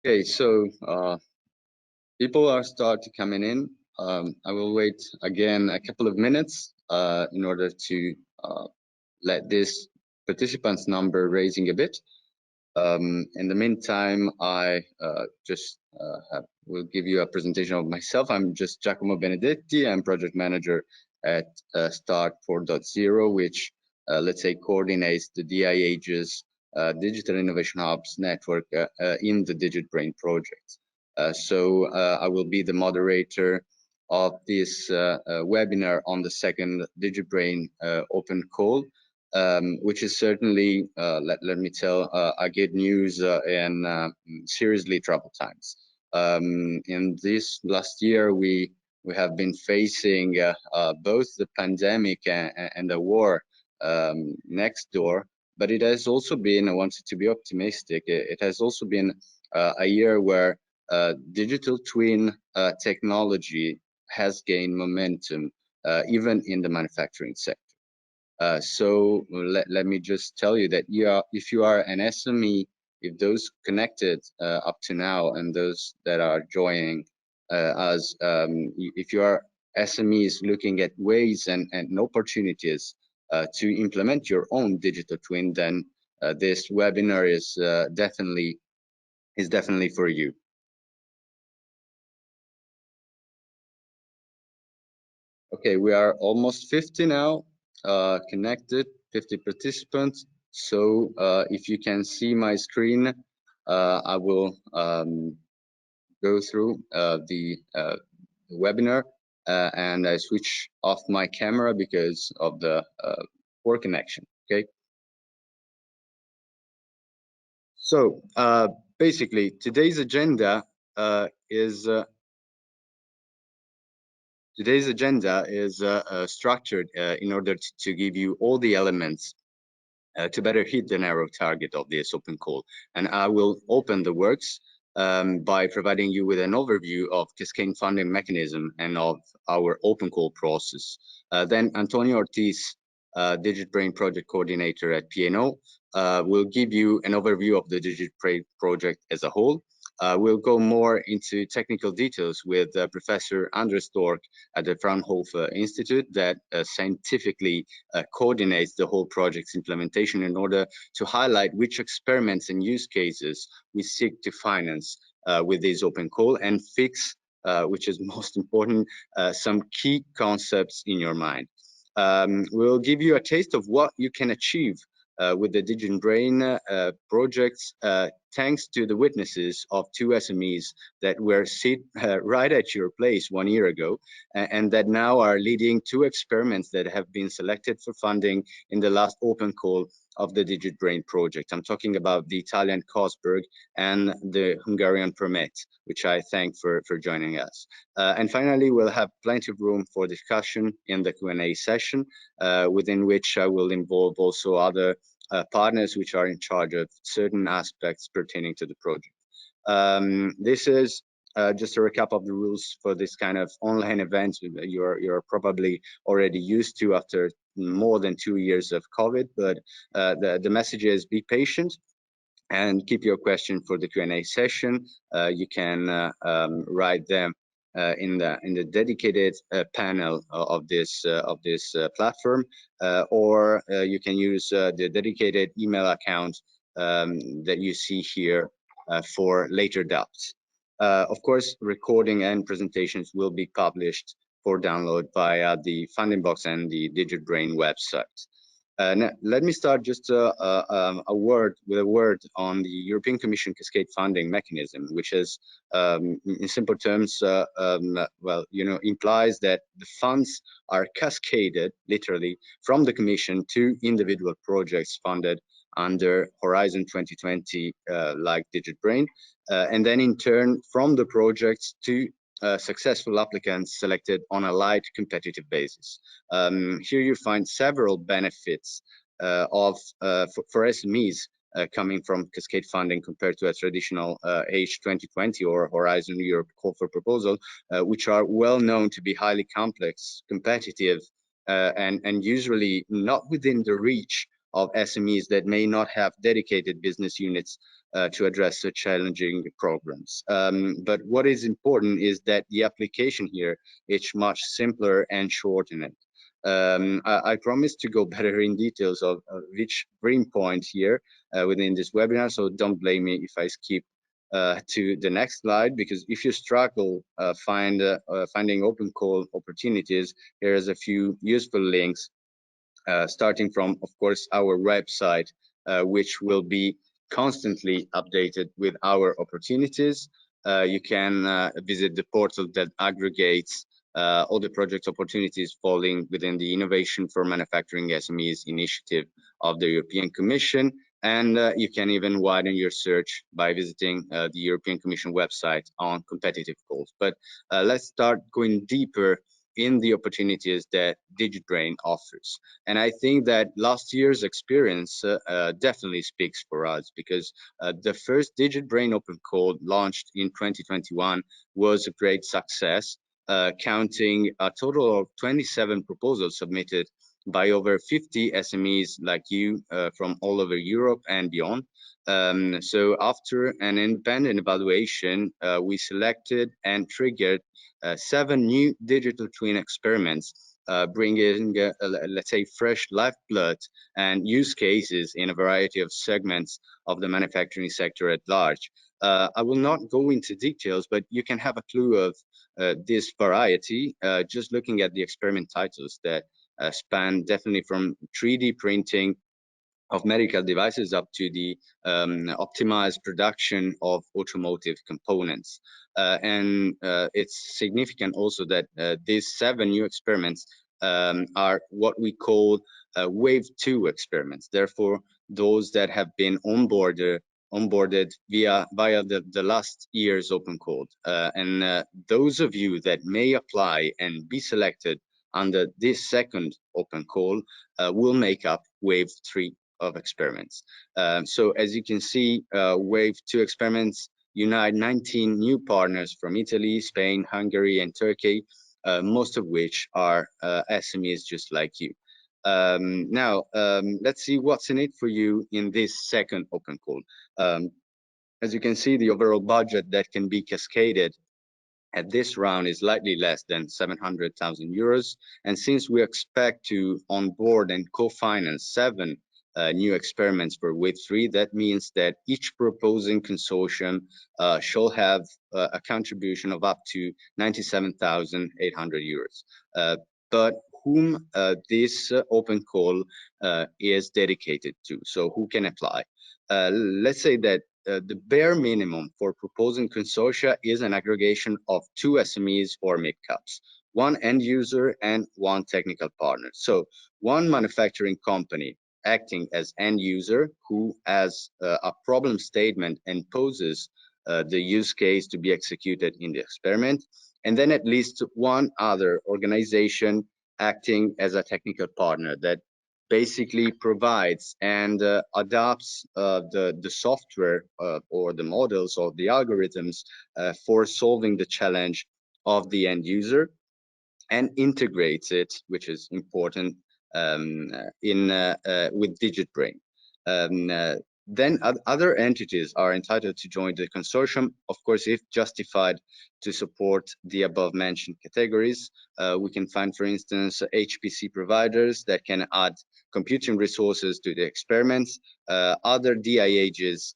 Okay, so people are starting coming in. I will wait again a couple of minutes in order to let this participants number raising a bit. In the meantime, I will give you a presentation of myself. I'm just Giacomo Benedetti. I'm project manager at Start 4.0, which let's say coordinates the DIG's Digital Innovation Hubs network in the DIGItbrain project. So I will be the moderator of this webinar on the second DIGItbrain Open Call. Which is certainly, let me tell, a good news in seriously troubled times. In this last year, we have been facing both the pandemic and the war next door, but it has also been, I wanted to be optimistic, it has also been a year where digital twin technology has gained momentum, even in the manufacturing sector. So let me just tell you that if you are an SME, if those connected up to now and those that are joining us, if you are SMEs looking at ways and opportunities to implement your own digital twin, then this webinar is definitely for you. Okay, we are almost 50 now. Connected, 50 participants. So if you can see my screen, I will go through the webinar and I switch off my camera because of the poor connection. Okay. So basically, today's agenda is structured in order to give you all the elements to better hit the narrow target of this open call. And I will open the works by providing you with an overview of Cascade funding mechanism and of our open call process. Then Antonio Ortiz, DIGItbrain project coordinator at P&O, will give you an overview of the DIGItbrain project as a whole. We'll go more into technical details with Professor Andres Stork at the Fraunhofer Institute that scientifically coordinates the whole project's implementation in order to highlight which experiments and use cases we seek to finance with this open call and fix, which is most important, some key concepts in your mind. We'll give you a taste of what you can achieve with the DIGItbrain projects, thanks to the witnesses of two SMEs that were right at your place 1 year ago, and that now are leading two experiments that have been selected for funding in the last open call of the DIGItbrain project. I'm talking about the Italian Cosberg and the Hungarian Permet, which I thank for joining us. And finally, we'll have plenty of room for discussion in the Q&A session, within which I will involve also other partners which are in charge of certain aspects pertaining to the project. This is just a recap of the rules for this kind of online event. You're probably already used to after more than 2 years of COVID, but the message is be patient and keep your question for the Q&A session. You can write them in the dedicated panel of this platform, or you can use the dedicated email account that you see here for later doubts. Of course, recording and presentations will be published for download via the Funding Box and the DIGItbrain website. Now, let me start just a word on the European Commission Cascade funding mechanism, which is, in simple terms, well, implies that the funds are cascaded, literally, from the Commission to individual projects funded under Horizon 2020, like DIGItbrain, and then in turn from the projects to successful applicants selected on a light competitive basis. Here you find several benefits for SMEs coming from Cascade funding compared to a traditional H2020 or Horizon Europe call for proposal, which are well known to be highly complex, competitive, and usually not within the reach of SMEs that may not have dedicated business units to address such challenging programs. But what is important is that the application here is much simpler and shortened. I promise to go better in details of each green point here within this webinar, so don't blame me if I skip to the next slide, because if you struggle finding open call opportunities, here's a few useful links, starting from, of course, our website, which will be constantly updated with our opportunities. You can visit the portal that aggregates all the project opportunities falling within the Innovation for Manufacturing SMEs initiative of the European Commission. And you can even widen your search by visiting the European Commission website on competitive calls. But let's start going deeper in the opportunities that DIGItbrain offers. And I think that last year's experience definitely speaks for us, because the first DIGItbrain Open Call launched in 2021 was a great success, counting a total of 27 proposals submitted by over 50 SMEs like you from all over Europe and beyond. So after an independent evaluation, we selected and triggered 7 new digital twin experiments, bringing, let's say, fresh lifeblood and use cases in a variety of segments of the manufacturing sector at large. I will not go into details, but you can have a clue of this variety just looking at the experiment titles that span definitely from 3D printing of medical devices up to the optimized production of automotive components. And it's significant also that these 7 new experiments are what we call wave 2 experiments. Therefore, those that have been onboarded via the last year's open call. And those of you that may apply and be selected under this second open call will make up wave 3 of experiments. So as you can see, wave 2 experiments unite 19 new partners from Italy, Spain, Hungary, and Turkey, most of which are SMEs just like you. Now, let's see what's in it for you in this second open call. As you can see, the overall budget that can be cascaded at this round is slightly less than 700,000 euros. And since we expect to onboard and co-finance 7 new experiments for wave 3, that means that each proposing consortium shall have a contribution of up to 97,800 euros. But whom this open call is dedicated to, so who can apply? Let's say that the bare minimum for proposing consortia is an aggregation of 2 SMEs or mid-caps, 1 end user and 1 technical partner. So 1 manufacturing company acting as end user who has a problem statement and poses the use case to be executed in the experiment, and then at least 1 other organization acting as a technical partner that basically provides and adapts the software or the models or the algorithms for solving the challenge of the end user, and integrates it, which is important, with DIGItbrain. Then other entities are entitled to join the consortium, of course, if justified to support the above mentioned categories. We can find, for instance, HPC providers that can add computing resources to the experiments, other DIAGs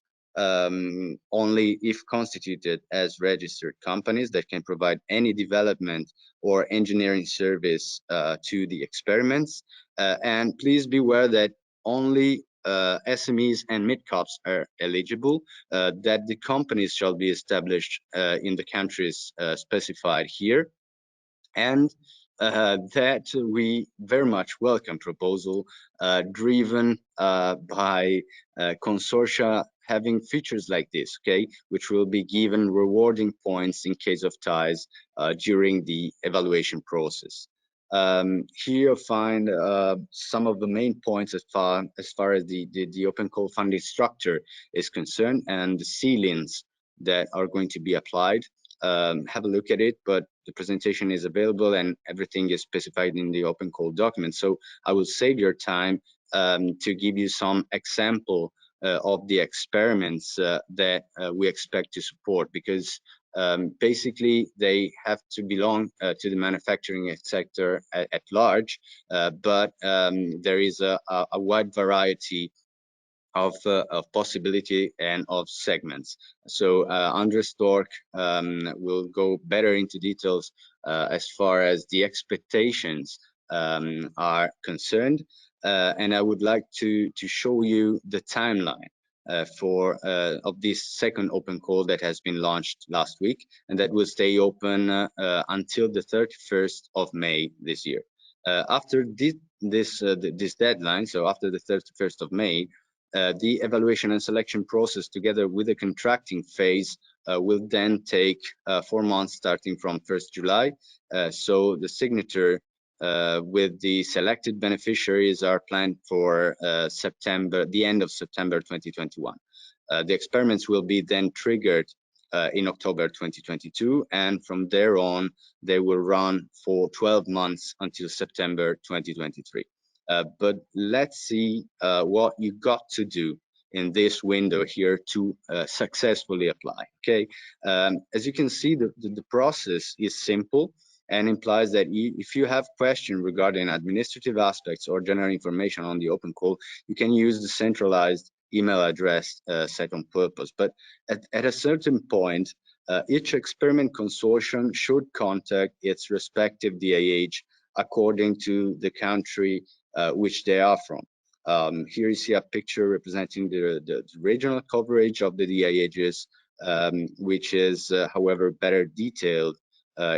only if constituted as registered companies that can provide any development or engineering service to the experiments. And please be aware that only SMEs and mid-caps are eligible, that the companies shall be established in the countries specified here, and that we very much welcome proposal driven by consortia having features like this, okay, which will be given rewarding points in case of ties during the evaluation process. Here you'll find some of the main points as far as the open call funding structure is concerned, and the ceilings that are going to be applied. Have a look at it, but the presentation is available and everything is specified in the open call document. So I will save your time to give you some example of the experiments that we expect to support, because basically they have to belong to the manufacturing sector at large, but there is a wide variety of possibility and of segments. So Andres Stork will go better into details as far as the expectations are concerned, and I would like to show you the timeline of this second open call that has been launched last week, and that will stay open until the 31st of May this year. After this deadline, so after the 31st of May, the evaluation and selection process, together with the contracting phase, will then take 4 months starting from 1st July. So the signature with the selected beneficiaries are planned for the end of September 2021. The experiments will be then triggered in October 2022, and from there on, they will run for 12 months until September 2023. But let's see what you got to do in this window here to successfully apply. Okay, as you can see, the process is simple and implies that if you have questions regarding administrative aspects or general information on the open call, you can use the centralized email address set on purpose. But at a certain point, each experiment consortium should contact its respective DIH according to the country which they are from. Here you see a picture representing the regional coverage of the DIHs, which is, however, better detailed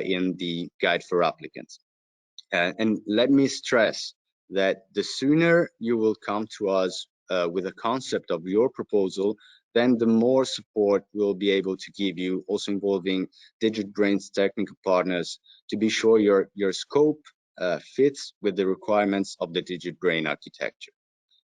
in the guide for applicants. And let me stress that the sooner you will come to us with a concept of your proposal, then the more support we'll be able to give you, also involving DIGItbrain's technical partners, to be sure your scope fits with the requirements of the DIGItbrain architecture.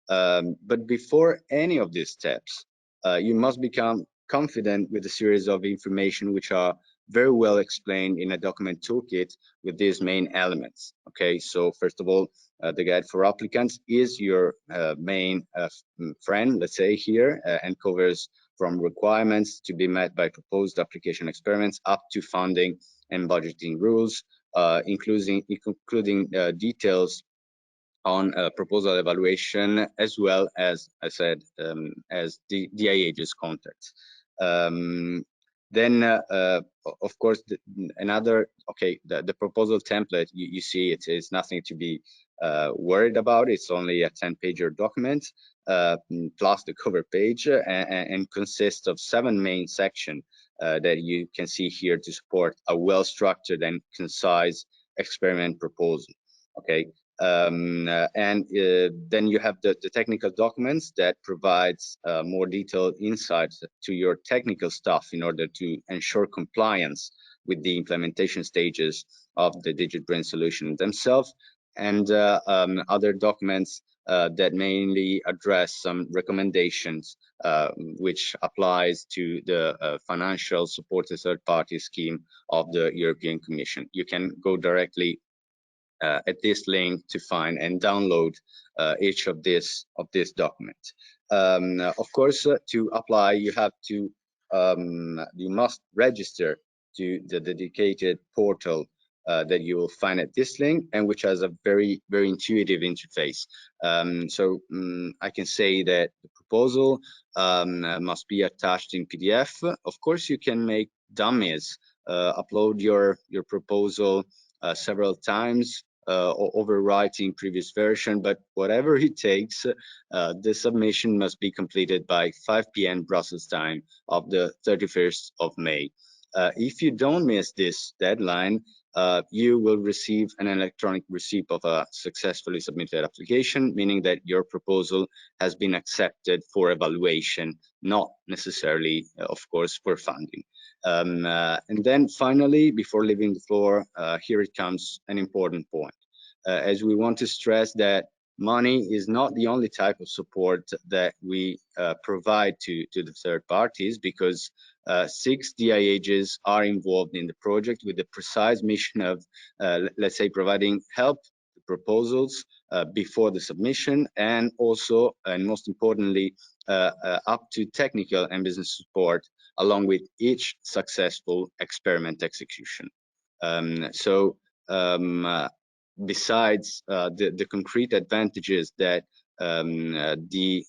But before any of these steps, you must become confident with a series of information which are very well explained in a document toolkit with these main elements. Okay, so first of all, the guide for applicants is your main friend, let's say here, and covers from requirements to be met by proposed application experiments up to funding and budgeting rules, including details on proposal evaluation, as well as I said, as the DIH's contacts. Then, of course, the proposal template, you see it is nothing to be worried about. It's only a 10-pager document plus the cover page, and consists of 7 main sections that you can see here to support a well-structured and concise experiment proposal. Okay. Then you have the technical documents that provides more detailed insights to your technical staff in order to ensure compliance with the implementation stages of the DIGItbrain solution themselves, and other documents that mainly address some recommendations which applies to the financial support to third-party scheme of the European Commission. You can go directly at this link to find and download each of this document. Of course, to apply, you have to you must register to the dedicated portal that you will find at this link, and which has a very intuitive interface. I can say that the proposal must be attached in PDF. Of course, you can make dummies, upload your proposal several times, or overwriting previous version, but whatever it takes, the submission must be completed by 5 p.m. Brussels time of the 31st of May. If you don't miss this deadline, you will receive an electronic receipt of a successfully submitted application, meaning that your proposal has been accepted for evaluation, not necessarily, of course, for funding. And then finally, before leaving the floor, here it comes an important point, as we want to stress that money is not the only type of support that we provide to the third parties, because 6 DIHs are involved in the project with the precise mission of, let's say, providing help to proposals before the submission, and also, and most importantly, up to technical and business support along with each successful experiment execution. Besides the concrete advantages that the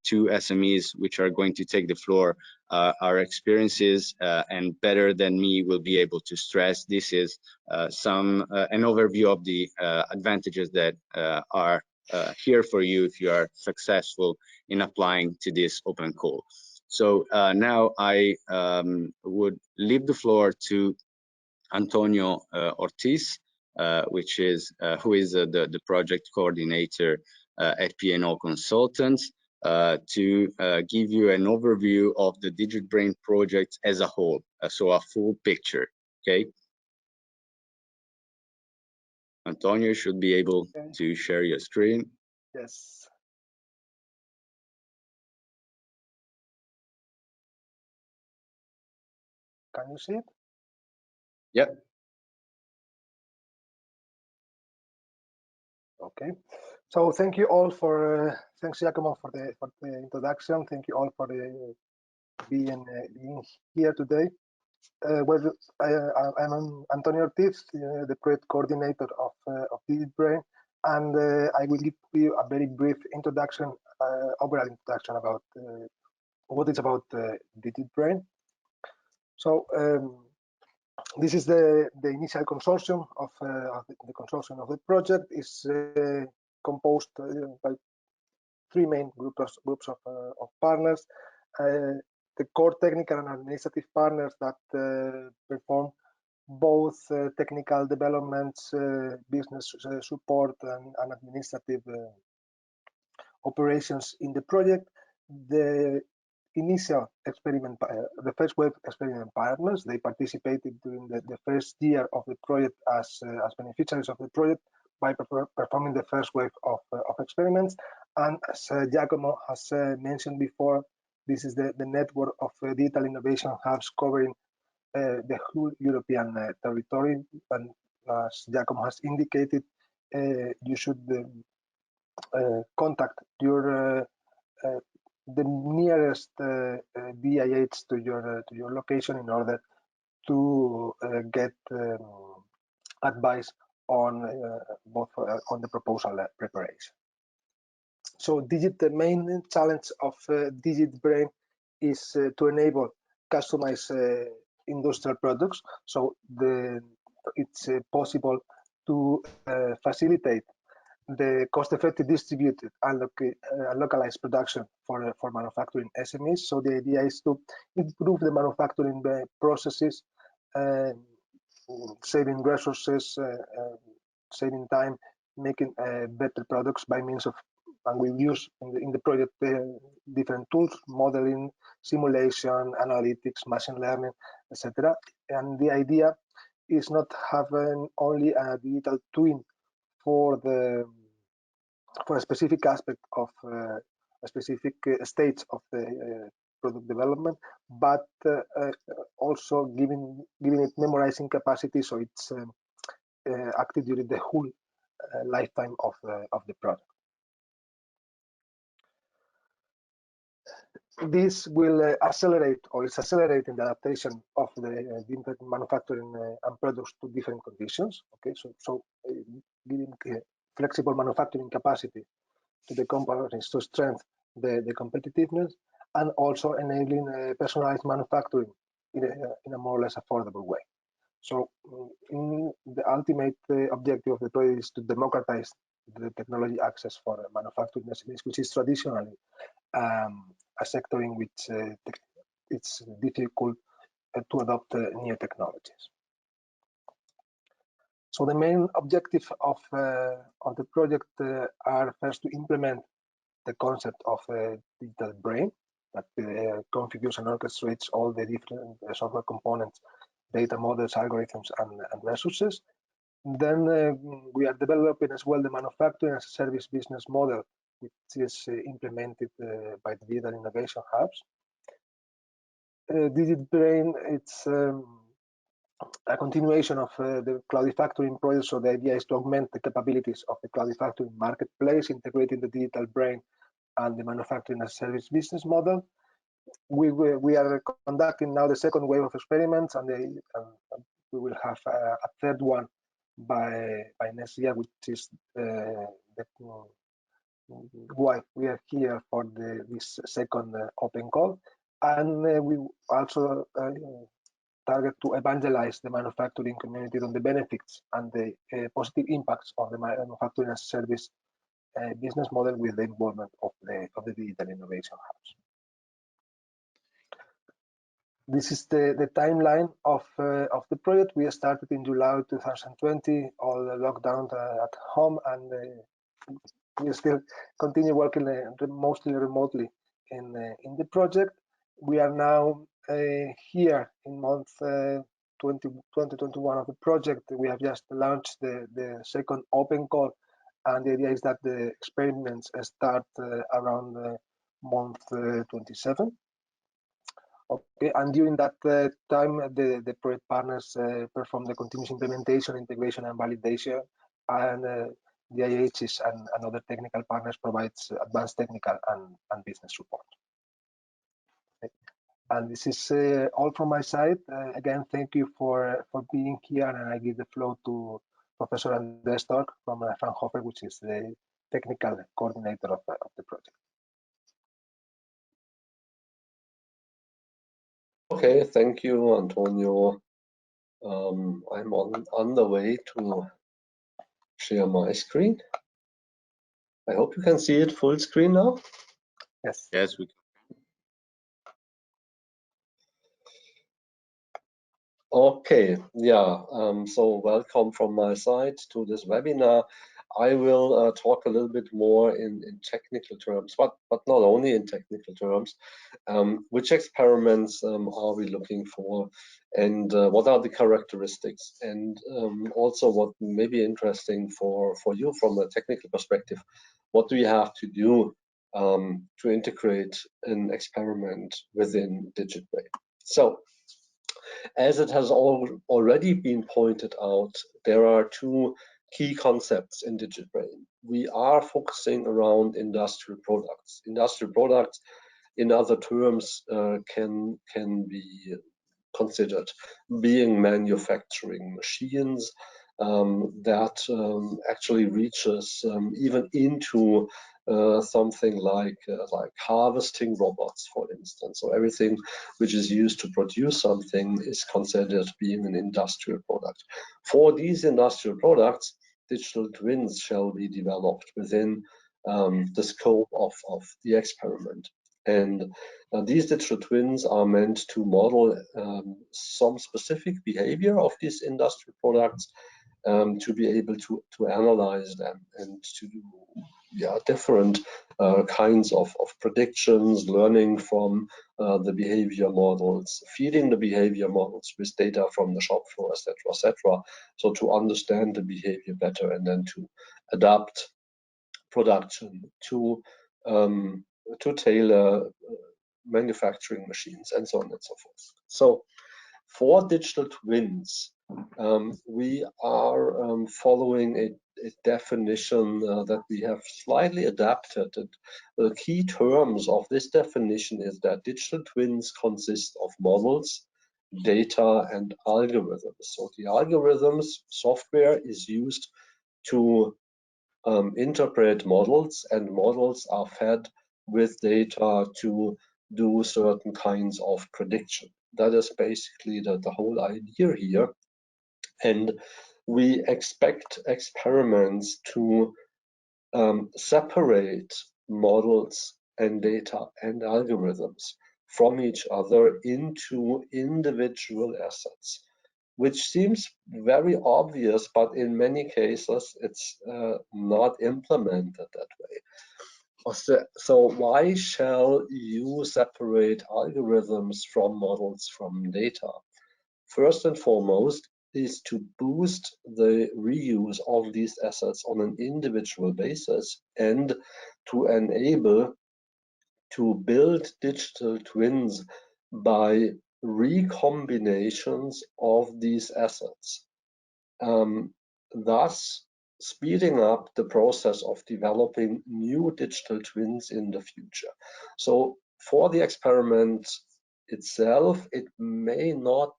two SMEs which are going to take the floor, our experiences and better than me will be able to stress, this is an overview of the advantages that are here for you if you are successful in applying to this open call. So now I would leave the floor to Antonio Ortiz, who is the project coordinator at P&O Consultants, to give you an overview of the DIGItbrain project as a whole, so a full picture. Okay, Antonio, you should be able to share your screen. Yes. Can you see it? Yep. Okay. So thank you all for thanks Giacomo for the introduction. Thank you all for being here today. Well, I'm Antonio Ortiz, the project coordinator of DIGItbrain, and I will give you a very brief introduction, overall introduction about what it's about DIGItbrain. So this is the initial consortium of the consortium of the project. Is composed by three main groups of partners. The core technical and administrative partners that perform both technical developments, business support, and administrative operations in the project. The initial experiment, the first wave experiment partners, they participated during the first year of the project as beneficiaries of the project by performing the first wave of experiments. And as Giacomo has mentioned before, this is the network of digital innovation hubs covering the whole European territory. And as Giacomo has indicated, you should contact your the nearest DIH to your location in order to get advice on both on the proposal preparation. So the main challenge of DIGItbrain is to enable customized industrial products. So it's possible to facilitate the cost-effective, distributed, and localized production for manufacturing SMEs. So the idea is to improve the manufacturing processes, saving resources, saving time, making better products by means of, and we use in the project different tools, modeling, simulation, analytics, machine learning, etc. And the idea is not having only a digital twin for a specific aspect of a specific stage of the product development, but also giving it memorizing capacity, so it's active during the whole lifetime of the product. This will accelerate, or is accelerating, the adaptation of the different manufacturing and products to different conditions. Okay, so giving flexible manufacturing capacity to the companies to strengthen the competitiveness, and also enabling personalized manufacturing in a more or less affordable way. So in the ultimate objective of the project is to democratize the technology access for manufacturing SMEs, which is traditionally a sector in which it's difficult to adopt new technologies. So the main objective of the project are first to implement the concept of digital brain that configures and orchestrates all the different software components, data models, algorithms, and resources. Then we are developing as well the manufacturing as a service business model, which is implemented by the Digital Innovation Hubs. DIGItbrain, it's a continuation of the Cloudifactoring project. So the idea is to augment the capabilities of the Cloudifactoring marketplace, integrating the DIGItbrain and the manufacturing as service business model. We are conducting now the second wave of experiments, and we will have a third one by next year, which is why we are here for this second open call. And we also target to evangelize the manufacturing community on the benefits and the positive impacts of the manufacturing as service business model with the involvement of the Digital Innovation Hubs. This is the timeline of the project. We started in July 2020, all locked down at home, and we still continue working mostly remotely in the project. We are now here in month 2021 of the project. We have just launched the second open call, and the idea is that the experiments start around month 27. Okay, and during that time, the project partners perform the continuous implementation, integration, and validation, and the IHs and other technical partners provides advanced technical and business support. Okay. And this is all from my side. Again, thank you for being here, and I give the floor to Professor Andreas Stork from Fraunhofer, which is the technical coordinator of the project. Okay, thank you, Antonio. I'm on the way to share my screen. I hope you can see it full screen now. Yes. Yes, we can. Okay, yeah, so welcome from my side to this webinar. I will talk a little bit more in technical terms, but not only in technical terms. Which experiments are we looking for, and what are the characteristics, and also what may be interesting for you from a technical perspective, what do we have to do to integrate an experiment within DIGItbrain. So, as it has already been pointed out, there are two key concepts in DIGItbrain. We are focusing around industrial products. Industrial products, in other terms, can be considered being manufacturing machines that actually reaches even into something like harvesting robots, for instance. So everything which is used to produce something is considered being an industrial product. For these industrial products, digital twins shall be developed within the scope of the experiment. And these digital twins are meant to model some specific behavior of these industrial products, to be able to analyze them and to do different kinds of predictions, learning from the behavior models, feeding the behavior models with data from the shop floor, etc., etc. So to understand the behavior better and then to adapt production to tailor manufacturing machines and so on and so forth. So for digital twins, we are following a definition that we have slightly adapted. And the key terms of this definition is that digital twins consist of models, data, and algorithms. So the algorithms software is used to interpret models, and models are fed with data to do certain kinds of prediction. That is basically the whole idea here. And we expect experiments to separate models and data and algorithms from each other into individual assets, which seems very obvious, but in many cases it's not implemented that way. So why shall you separate algorithms from models from data? First and foremost is to boost the reuse of these assets on an individual basis and to enable to build digital twins by recombinations of these assets, thus speeding up the process of developing new digital twins in the future. So for the experiment itself, it may not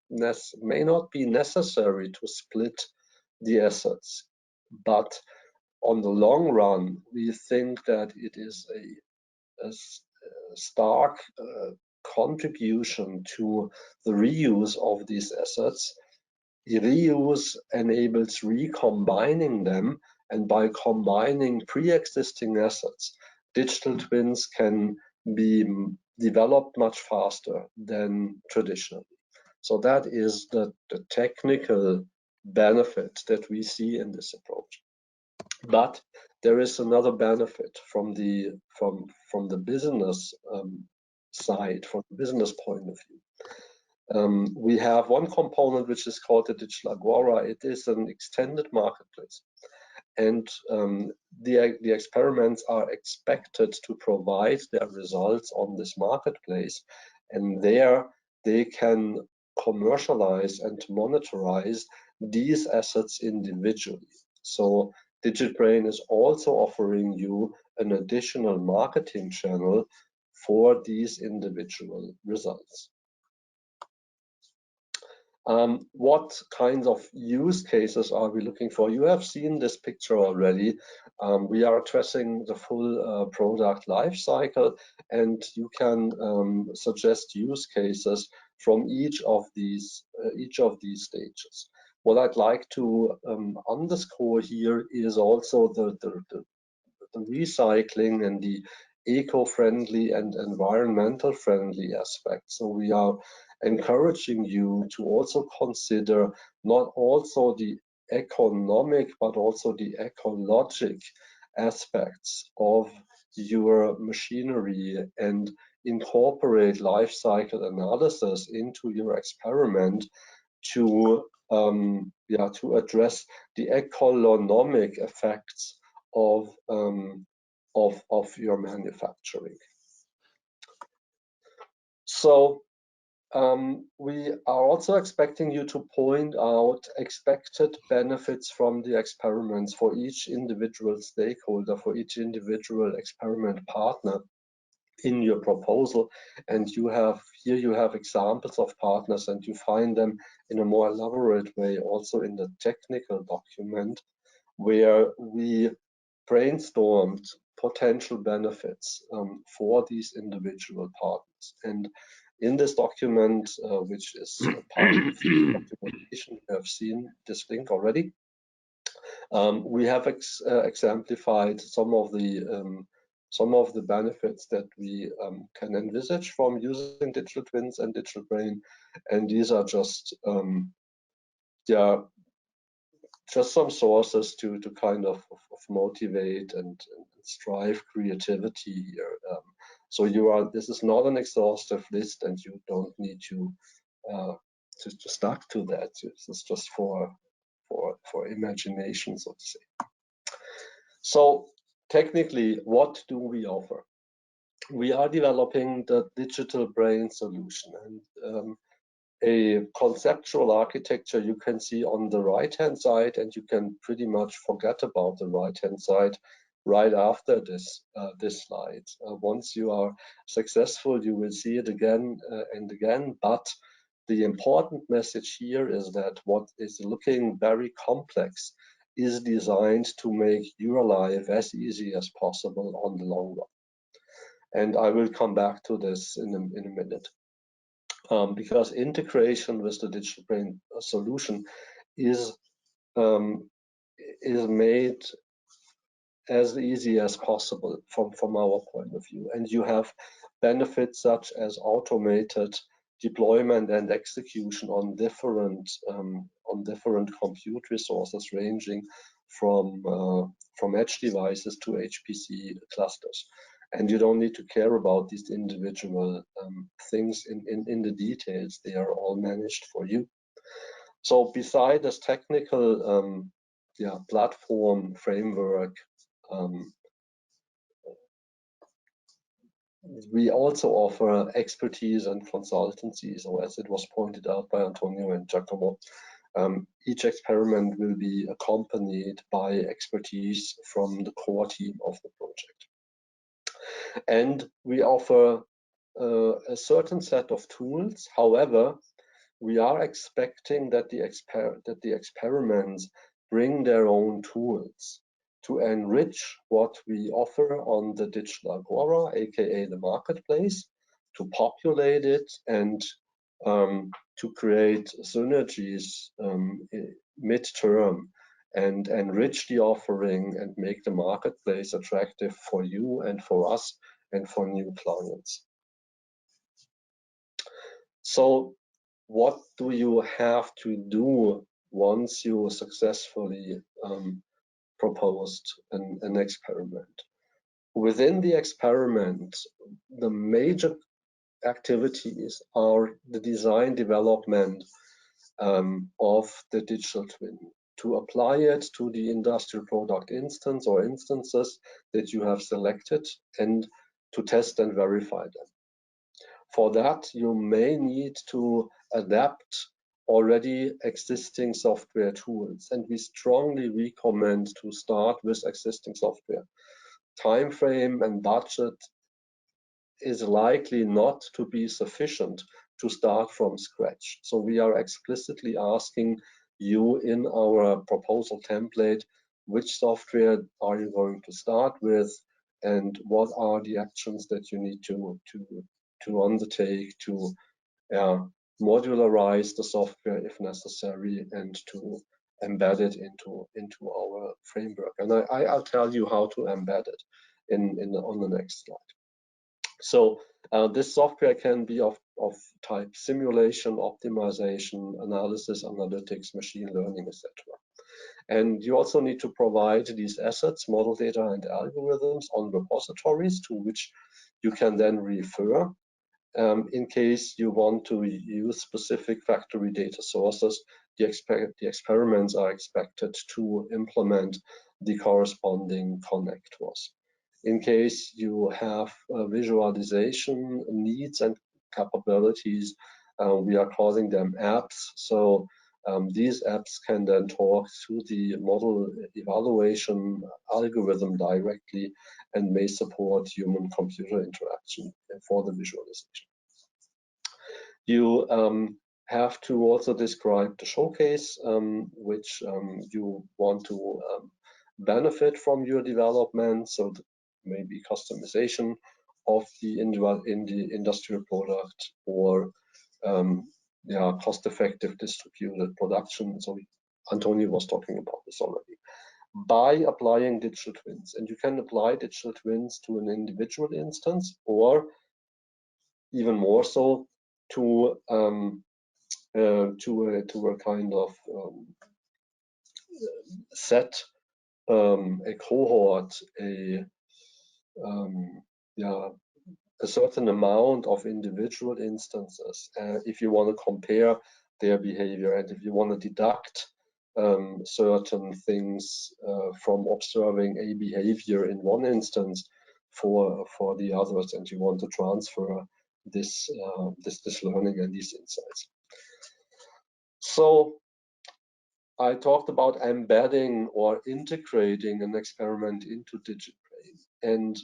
be necessary to split the assets, but on the long run, we think that it is a stark contribution to the reuse of these assets. The reuse enables recombining them, and by combining pre-existing assets, digital twins can be developed much faster than traditionally. So that is the technical benefit that we see in this approach. But there is another benefit from the business side, from the business point of view. We have one component which is called the Digital Agora. It is an extended marketplace, and the experiments are expected to provide their results on this marketplace, and there they can commercialize and monetize these assets individually. So DIGItbrain is also offering you an additional marketing channel for these individual results. What kinds of use cases are we looking for? You have seen this picture already. We are addressing the full product life cycle, and you can suggest use cases from each of these stages. What I'd like to underscore here is also the recycling and the eco-friendly and environmental friendly aspects. So we are encouraging you to also consider not also the economic but also the ecologic aspects of your machinery and incorporate life cycle analysis into your experiment to address the economic effects of your manufacturing. So we are also expecting you to point out expected benefits from the experiments for each individual stakeholder, for each individual experiment partner in your proposal. And you have examples of partners, and you find them in a more elaborate way also in the technical document, where we brainstormed potential benefits for these individual partners. And in this document, which is part of the documentation, you have seen this link already. We have exemplified some of the benefits that we can envisage from using digital twins and DIGItbrain, and these are just some sources to kind of motivate and strive creativity here. So this is not an exhaustive list, and you don't need to stuck to that. This is just for imagination, so to say. So technically, what do we offer? We are developing the DIGItbrain solution, and a conceptual architecture you can see on the right-hand side, and you can pretty much forget about the right-hand side right after this slide. Once you are successful, you will see it again and again, but the important message here is that what is looking very complex is designed to make your life as easy as possible on the long run. And I will come back to this in a minute. Because integration with the DIGItbrain solution is made as easy as possible from our point of view, and you have benefits such as automated deployment and execution on different compute resources, ranging from edge devices to HPC clusters. And you don't need to care about these individual things in the details. They are all managed for you. So beside this technical platform framework, we also offer expertise and consultancy. So as it was pointed out by Antonio and Giacomo, each experiment will be accompanied by expertise from the core team of the project. And we offer a certain set of tools. However, we are expecting that the experiments bring their own tools to enrich what we offer on the Digital Agora, aka the marketplace, to populate it and to create synergies midterm and enrich the offering and make the marketplace attractive for you and for us and for new clients. So what do you have to do once you successfully proposed an experiment? Within the experiment, the major activities are the design development of the digital twin, to apply it to the industrial product instance or instances that you have selected and to test and verify them. For that, you may need to adapt already existing software tools, and we strongly recommend to start with existing software. Time frame and budget is likely not to be sufficient to start from scratch. So we are explicitly asking you in our proposal template, which software are you going to start with, and what are the actions that you need to undertake to modularize the software if necessary and to embed it into our framework. And I'll tell you how to embed it on the next slide. So this software can be of type simulation, optimization, analysis, analytics, machine learning, etc. And you also need to provide these assets, model data and algorithms on repositories to which you can then refer in case you want to use specific factory data sources. The experiments are expected to implement the corresponding connectors. In case you have visualization needs and capabilities, we are calling them apps. So these apps can then talk to the model evaluation algorithm directly and may support human-computer interaction for the visualization. You have to also describe the showcase which you want to benefit from your development. So maybe customization of the industrial product or cost-effective distributed production. So Antonio was talking about this already. By applying digital twins, and you can apply digital twins to an individual instance or even more so to a kind of set, a cohort, a certain amount of individual instances if you want to compare their behavior and if you want to deduct certain things from observing a behavior in one instance for the others, and you want to transfer this learning and these insights. So I talked about embedding or integrating an experiment into DIGItbrain. And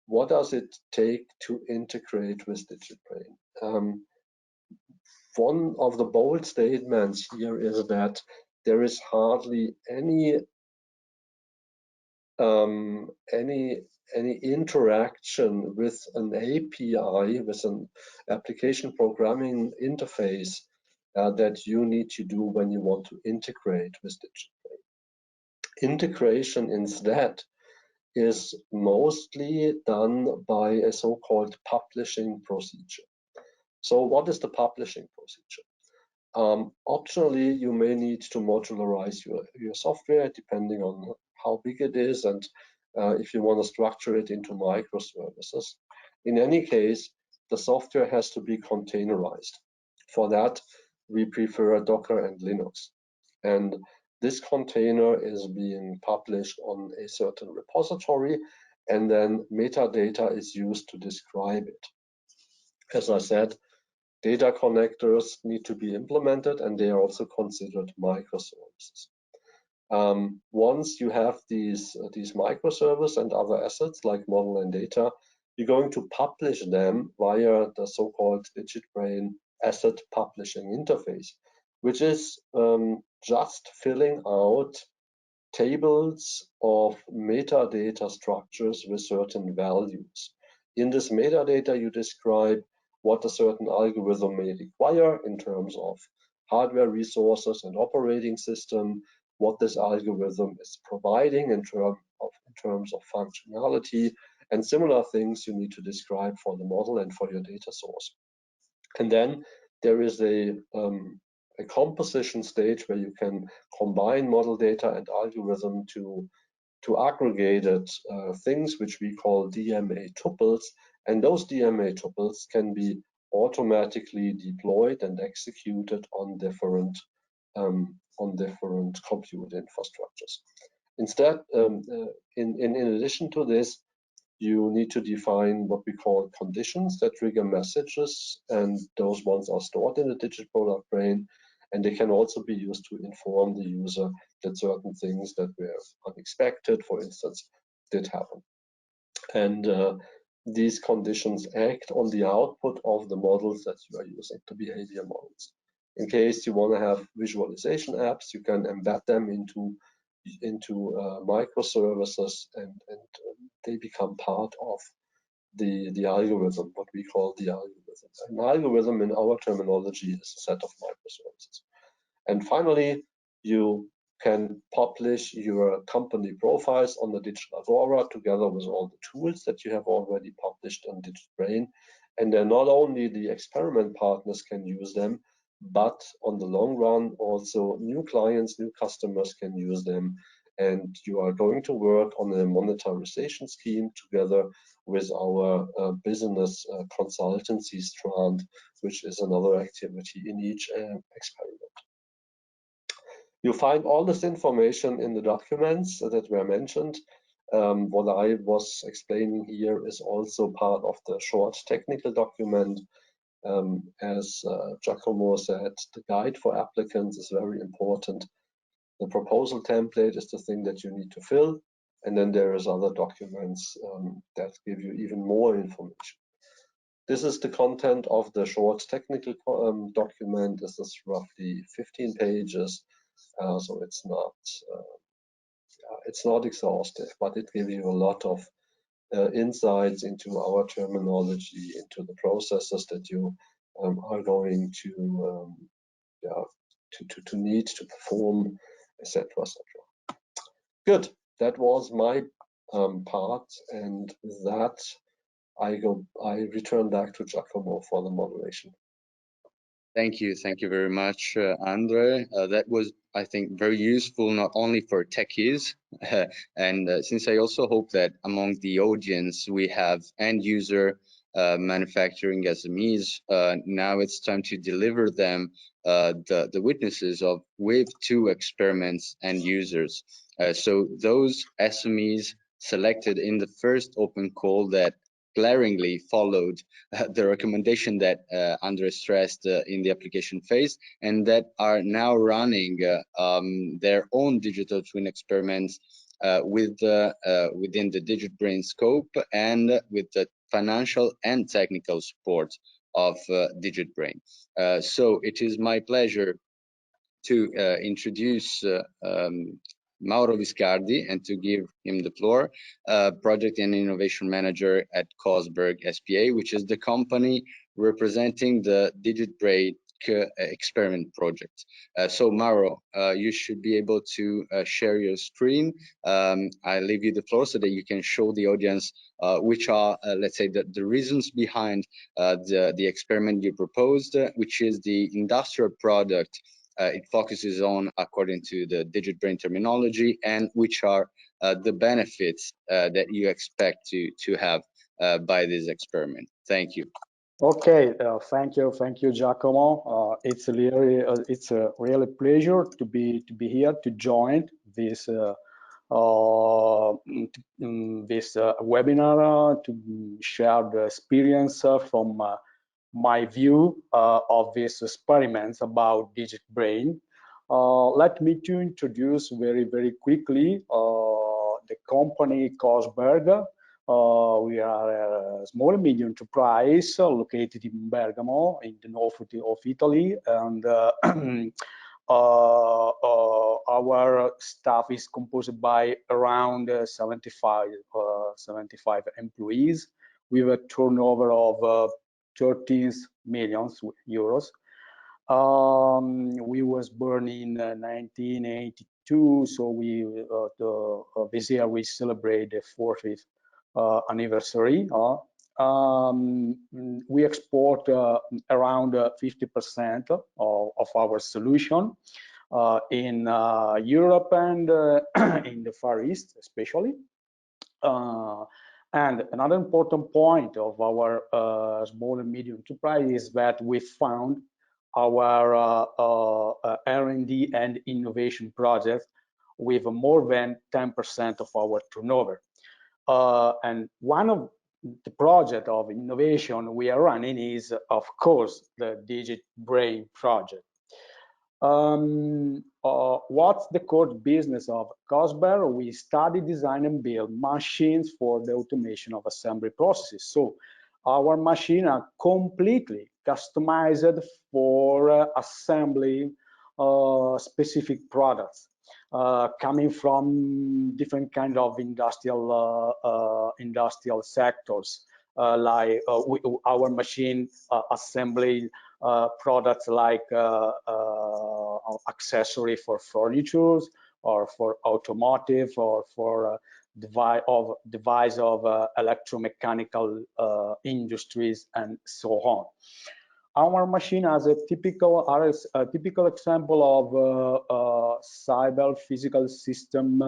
what does it take to integrate with DIGItbrain? One of the bold statements here is that there is hardly any interaction with an API, with an application programming interface that you need to do when you want to integrate with DIGItbrain. Integration instead is mostly done by a so-called publishing procedure. So what is the publishing procedure? Optionally, you may need to modularize your software depending on how big it is and if you want to structure it into microservices. In any case, the software has to be containerized. For that, we prefer Docker and Linux. And this container is being published on a certain repository, and then metadata is used to describe it. As I said, data connectors need to be implemented, and they are also considered microservices. Once you have these microservices and other assets like model and data, you're going to publish them via the so-called DIGItbrain Asset Publishing Interface, which is just filling out tables of metadata structures with certain values. In this metadata, you describe what a certain algorithm may require in terms of hardware resources and operating system, what this algorithm is providing in terms of functionality, and similar things you need to describe for the model and for your data source. And then there is a composition stage where you can combine model data and algorithm to aggregated things which we call DMA tuples, and those DMA tuples can be automatically deployed and executed on different compute infrastructures. Instead, in addition to this, you need to define what we call conditions that trigger messages, and those ones are stored in the digit product brain, and they can also be used to inform the user that certain things that were unexpected, for instance, did happen. And these conditions act on the output of the models that you are using, the behavior models. In case you want to have visualization apps, you can embed them into microservices, and they become part of the algorithm, what we call the algorithm. An algorithm in our terminology is a set of microservices. And finally, you can publish your company profiles on the Digital Agora together with all the tools that you have already published on DIGItbrain. And then not only the experiment partners can use them, but on the long run, also new clients, new customers can use them. And you are going to work on a monetization scheme together with our business consultancy strand, which is another activity in each experiment. You find all this information in the documents that were mentioned. What I was explaining here is also part of the short technical document. As Giacomo said, the guide for applicants is very important. The proposal template is the thing that you need to fill, and then there is other documents that give you even more information. This is the content of the short technical document. This is roughly 15 pages, so it's not exhaustive, but it gives you a lot of insights into our terminology, into the processes that you are going to need to perform, etc., etc. Good. That was my part, and with that, I return back to Giacomo for the moderation. Thank you very much, Andre. That was, I think, very useful not only for techies, and since I also hope that among the audience we have end user manufacturing SMEs, now it's time to deliver them the witnesses of Wave 2 experiments and users. So those SMEs selected in the first open call that glaringly followed the recommendation that Andre stressed in the application phase, and that are now running their own digital twin experiments within the DIGItbrain scope and with the financial and technical support of DIGItbrain. So it is my pleasure to introduce Mauro Viscardi and to give him the floor, Project and Innovation Manager at Cosberg SPA, which is the company representing the DIGItbrain experiment project. So Mauro, you should be able to share your screen. I leave you the floor so that you can show the audience which are, let's say, the reasons behind the experiment you proposed, which is the industrial product it focuses on according to the DIGItbrain terminology, and which are the benefits that you expect to have by this experiment. Thank you. Okay, thank you, Giacomo. It's a really pleasure to be here to join this this webinar to share the experience from my view of these experiments about DIGItbrain. Let me to introduce very quickly the company Cosberg. We are a small and medium enterprise located in Bergamo, in the north of Italy, and our staff is composed by around 75 employees with a turnover of 13 million euros. We was born in 1982, so this year we celebrate the 40th anniversary. We export around 50% of our solution in Europe and in the Far East, especially. And another important point of our small and medium enterprise is that we found our R&D and innovation projects with more than 10% of our turnover. And one of the project of innovation we are running is, of course, the DIGItbrain project. What's the core business of Cosberg? We study, design, and build machines for the automation of assembly processes. So our machines are completely customized for assembling specific products coming from different kind of industrial sectors. Like our machine assembly products like accessory for furniture, or for automotive, or for device of electromechanical industries, and so on. Our machine has a typical example of cyber physical system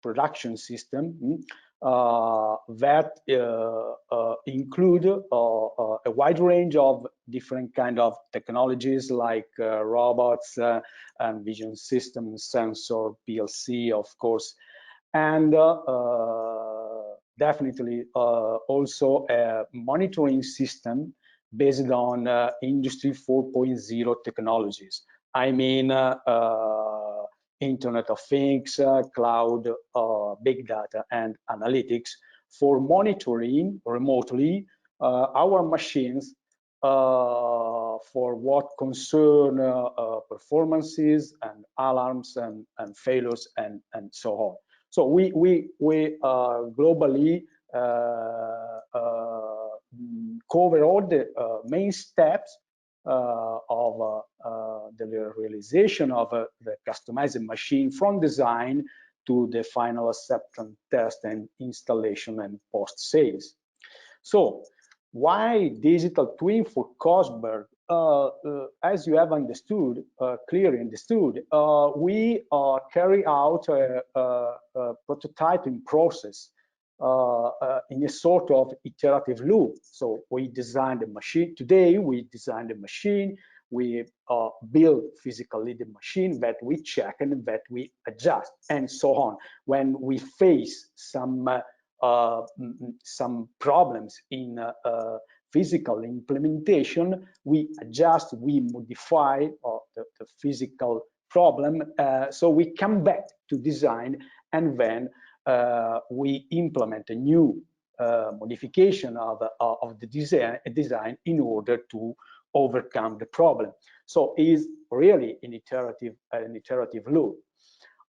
production system that include a wide range of different kind of technologies like robots and vision systems, sensor, PLC, of course, and definitely also a monitoring system based on Industry 4.0 technologies. I mean, Internet of Things, cloud, big data, and analytics for monitoring remotely our machines for what concern performances and alarms and failures and so on. So we globally cover all the main steps of the realization of the customized machine, from design to the final acceptance test and installation and post-sales. So why digital twin for Cosberg? As you have understood, clearly understood, we carry out a prototyping process in a sort of iterative loop. So we designed the machine. Today we designed the machine, we build physically the machine, that we check and that we adjust, and so on. When we face some problems in physical implementation, we adjust, we modify the physical problem, so we come back to design, and then we implement a new modification of the design in order to overcome the problem. So it is really an iterative loop.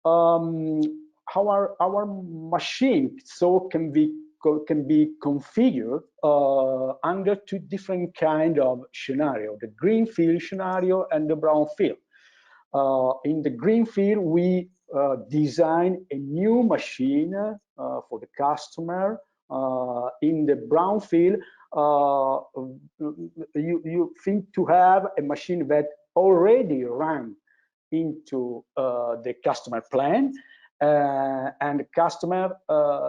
Our machine so can be configured under two different kind of scenario: the greenfield scenario and the brownfield. In the greenfield, we design a new machine for the customer. In the brownfield, you think to have a machine that already ran into the customer plan, and the customer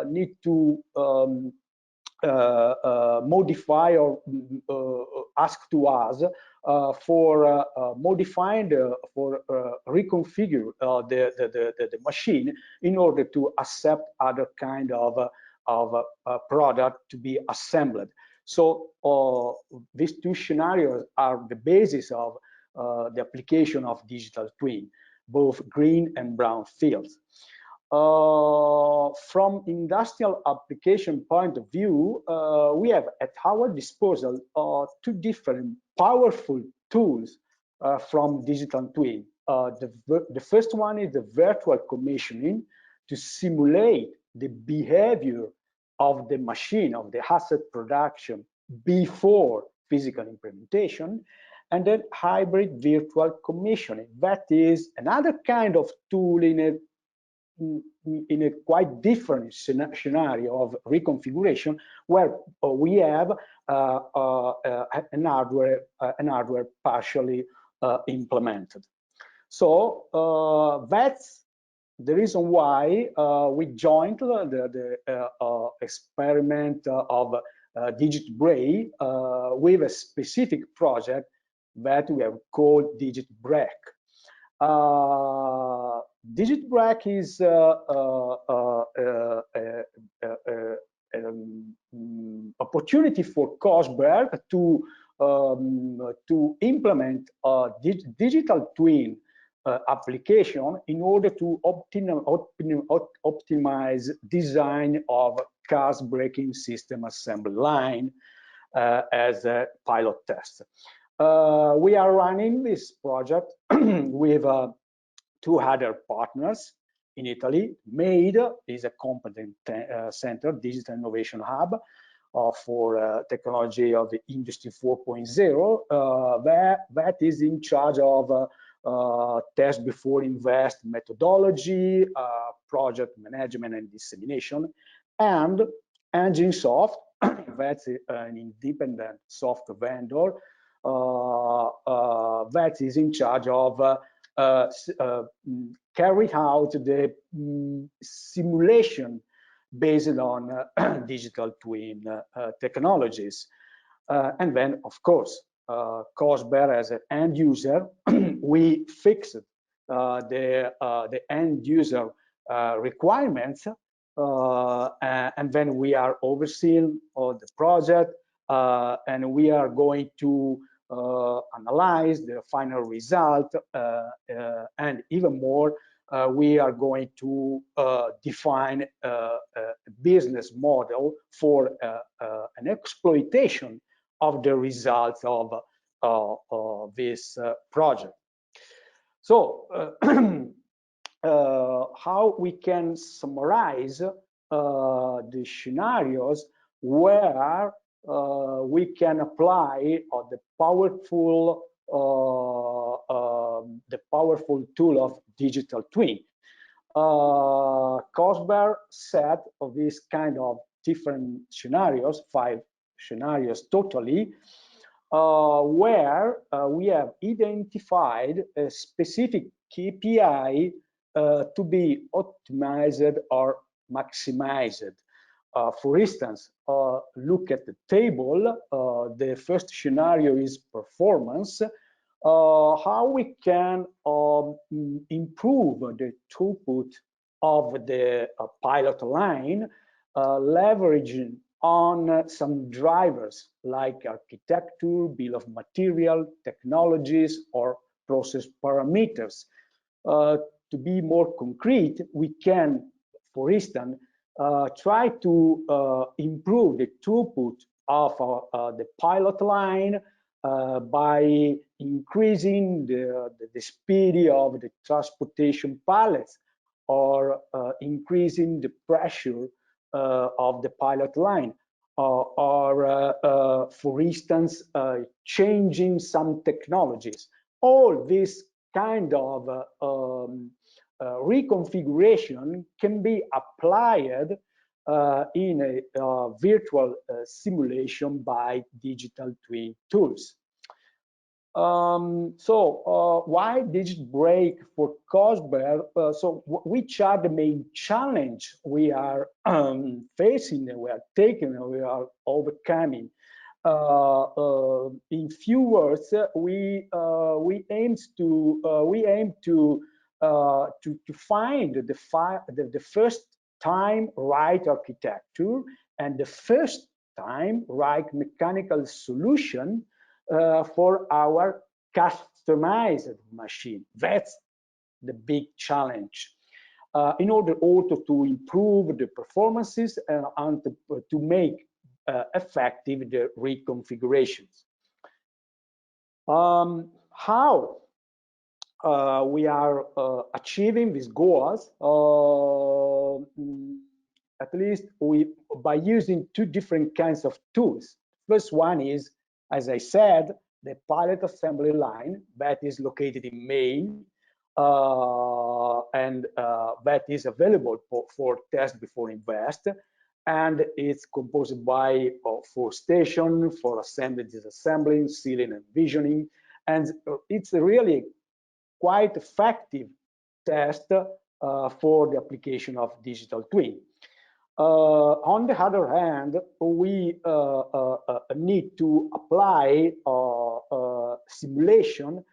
need to modify or ask to us for modifying, for reconfigure the machine in order to accept other kind of product to be assembled. So these two scenarios are the basis of the application of digital twin, both green and brown fields. From industrial application point of view, we have at our disposal two different powerful tools from digital twin. The first one is the virtual commissioning to simulate the behavior of the machine, of the asset production before physical implementation, and then hybrid virtual commissioning. That is another kind of tool in a quite different scenario of reconfiguration, where we have an hardware partially implemented. So that's the reason why we joined the experiment of DIGItbrain with a specific project that we have called DIGItbrain. DIGItbrain is opportunity for Cosberg to implement a digital twin application in order to optimize design of cars braking system assembly line as a pilot test. We are running this project with two other partners in Italy. MADE is a competent center, Digital Innovation Hub, for technology of the Industry 4.0, that is in charge of test before invest methodology, project management and dissemination, and EngineSoft, that's an independent software vendor that is in charge of carry out the simulation based on digital twin technologies. And then, of course, Cosberg as an end user, we fixed the end user requirements, and then we are overseeing the project, and we are going to analyze the final result, and even more, we are going to define a business model for an exploitation of the results of this project. So how we can summarize the scenarios where we can apply the powerful tool of digital twin. Cosberg set of this kind of different scenarios, 5 scenarios totally, where we have identified a specific KPI to be optimized or maximized. For instance, look at the table. The first scenario is performance. How we can improve the throughput of the pilot line, leveraging on some drivers like architecture, bill of material, technologies, or process parameters. To be more concrete, we can, for instance, try to improve the throughput of the pilot line by increasing the speed of the transportation pallets, or increasing the pressure of the pilot line, or for instance, changing some technologies. All this kind of reconfiguration can be applied in a virtual simulation by digital twin tools. So why DIGItbrain for Cosberg? So which are the main challenge we are facing, we are taking, we are overcoming? in few words, we aim to find the first time right architecture and the first time right mechanical solution for our customized machine. That's the big challenge. In order also to improve the performances and to make effective the reconfigurations. How we are achieving these goals? At least by using two different kinds of tools. First one is, as I said, the pilot assembly line that is located in Maine, and that is available for test before invest, and it's composed by 4 stations for assembly, disassembling, sealing, and visioning, and it's really quite effective test for the application of digital twin. On the other hand, we need to apply simulation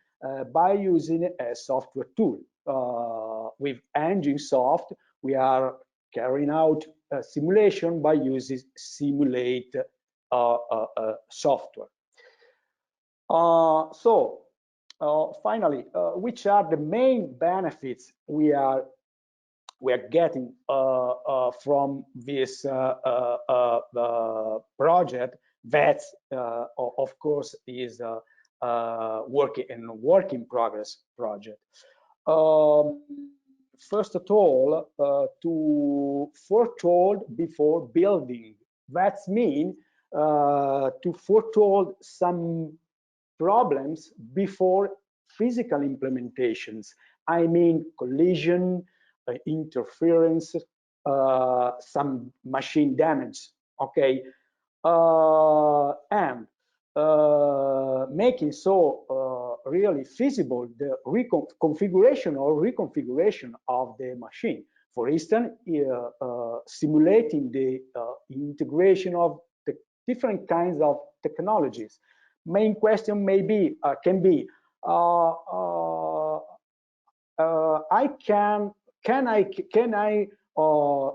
by using a software tool. With EngineSoft, we are carrying out a simulation by using Simulate software. Finally, which are the main benefits we are getting from this project that, of course, is a work in progress project. First of all, to foretold before building. That means to foretold some problems before physical implementations. I mean collision, interference, some machine damage. Okay, and making so really feasible the configuration or reconfiguration of the machine. For instance, simulating the integration of the different kinds of technologies. Main question maybe can be, can I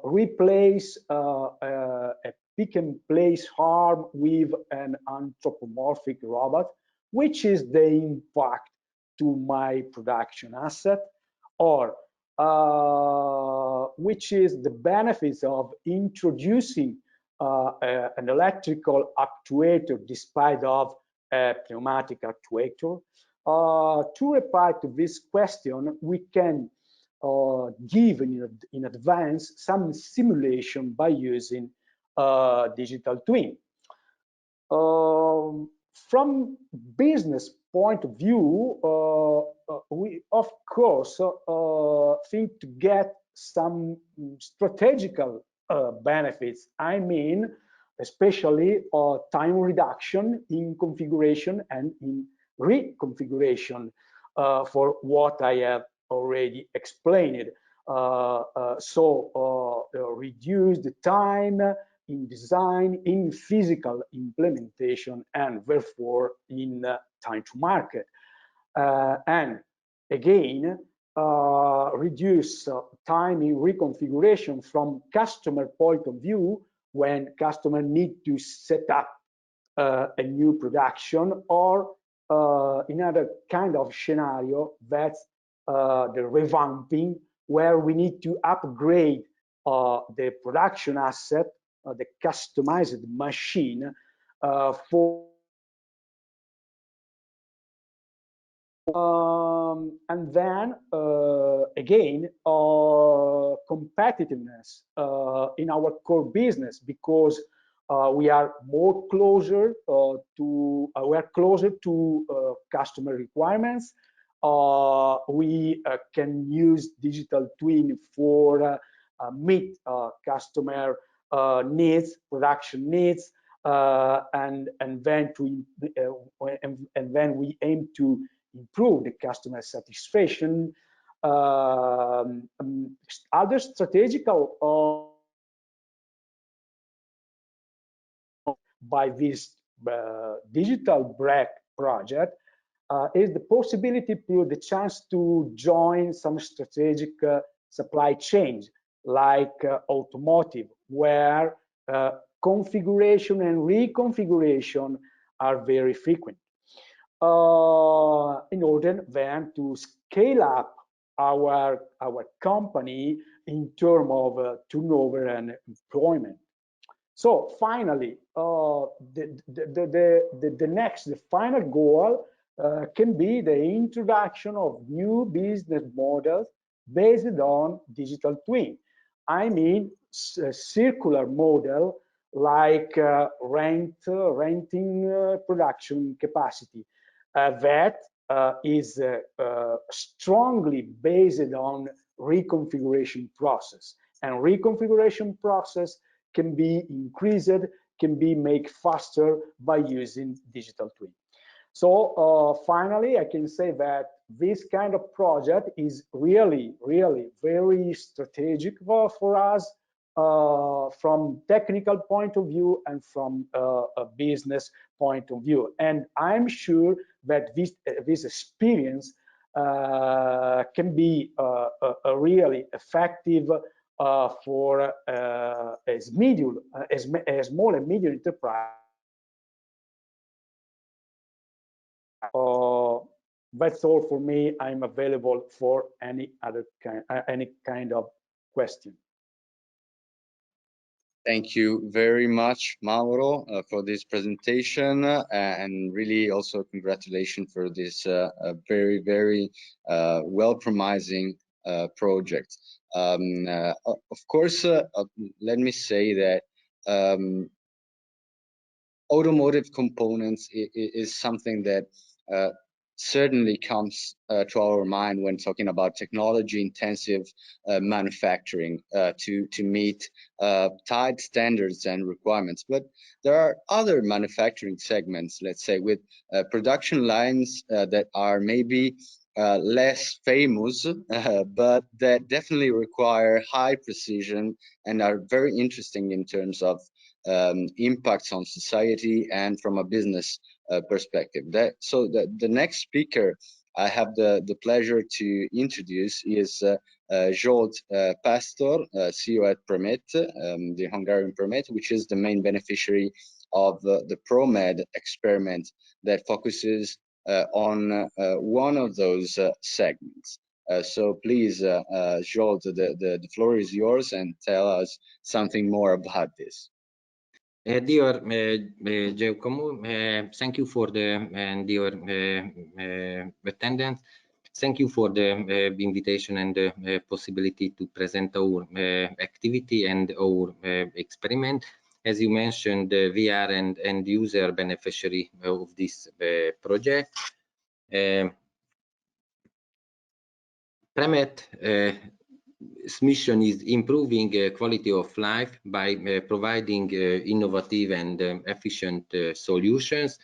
replace a pick and place arm with an anthropomorphic robot? Which is the impact to my production asset? Or which is the benefits of introducing an electrical actuator despite of a pneumatic actuator? To reply to this question, we can give in advance some simulation by using digital twin. From business point of view, we of course think to get some strategical benefits. I mean, especially time reduction in configuration and in reconfiguration for what I have already explained. Reduce the time in design, in physical implementation, and therefore in time to market. And again, reduce time in reconfiguration from customer point of view when customer need to set up a new production, or another kind of scenario that's the revamping, where we need to upgrade the production asset, the customized machine and then again competitiveness in our core business, because we are closer to customer requirements. We can use digital twin for meet customer needs, production needs, and then we aim to improve the customer satisfaction. Other strategical by this DIGITbrain project is the possibility to the chance to join some strategic supply chains like automotive, where configuration and reconfiguration are very frequent. In order then to scale up our company in terms of turnover and employment. So finally, the final goal can be the introduction of new business models based on digital twin. I mean, a circular model like renting production capacity that is strongly based on reconfiguration process, and reconfiguration process can be increased, can be made faster by using digital twin. So finally, I can say that this kind of project is really very strategic for us from technical point of view and from a business point of view. And I'm sure that this experience can be a really effective for a small and medium enterprise. That's all for me. I'm available for any kind of question. Thank you very much, Mauro, for this presentation, and really also congratulations for this very well-promising project. Of course, let me say that automotive components is something that certainly comes to our mind when talking about technology-intensive manufacturing to meet tight standards and requirements. But there are other manufacturing segments, let's say, with production lines that are maybe less famous, but that definitely require high precision and are very interesting in terms of impacts on society and from a business perspective. So the next speaker I have the pleasure to introduce is Zsolt Pastor, CEO at Promet, the Hungarian Promet, which is the main beneficiary of the ProMed experiment that focuses on one of those segments. So please, Zsolt, the floor is yours, and tell us something more about this. Dear Giacomo, thank you for the dear attendance. Thank you for the invitation and the possibility to present our activity and our experiment. As you mentioned, we are an end user beneficiary of this project. Promet mission is improving quality of life by providing innovative and efficient solutions.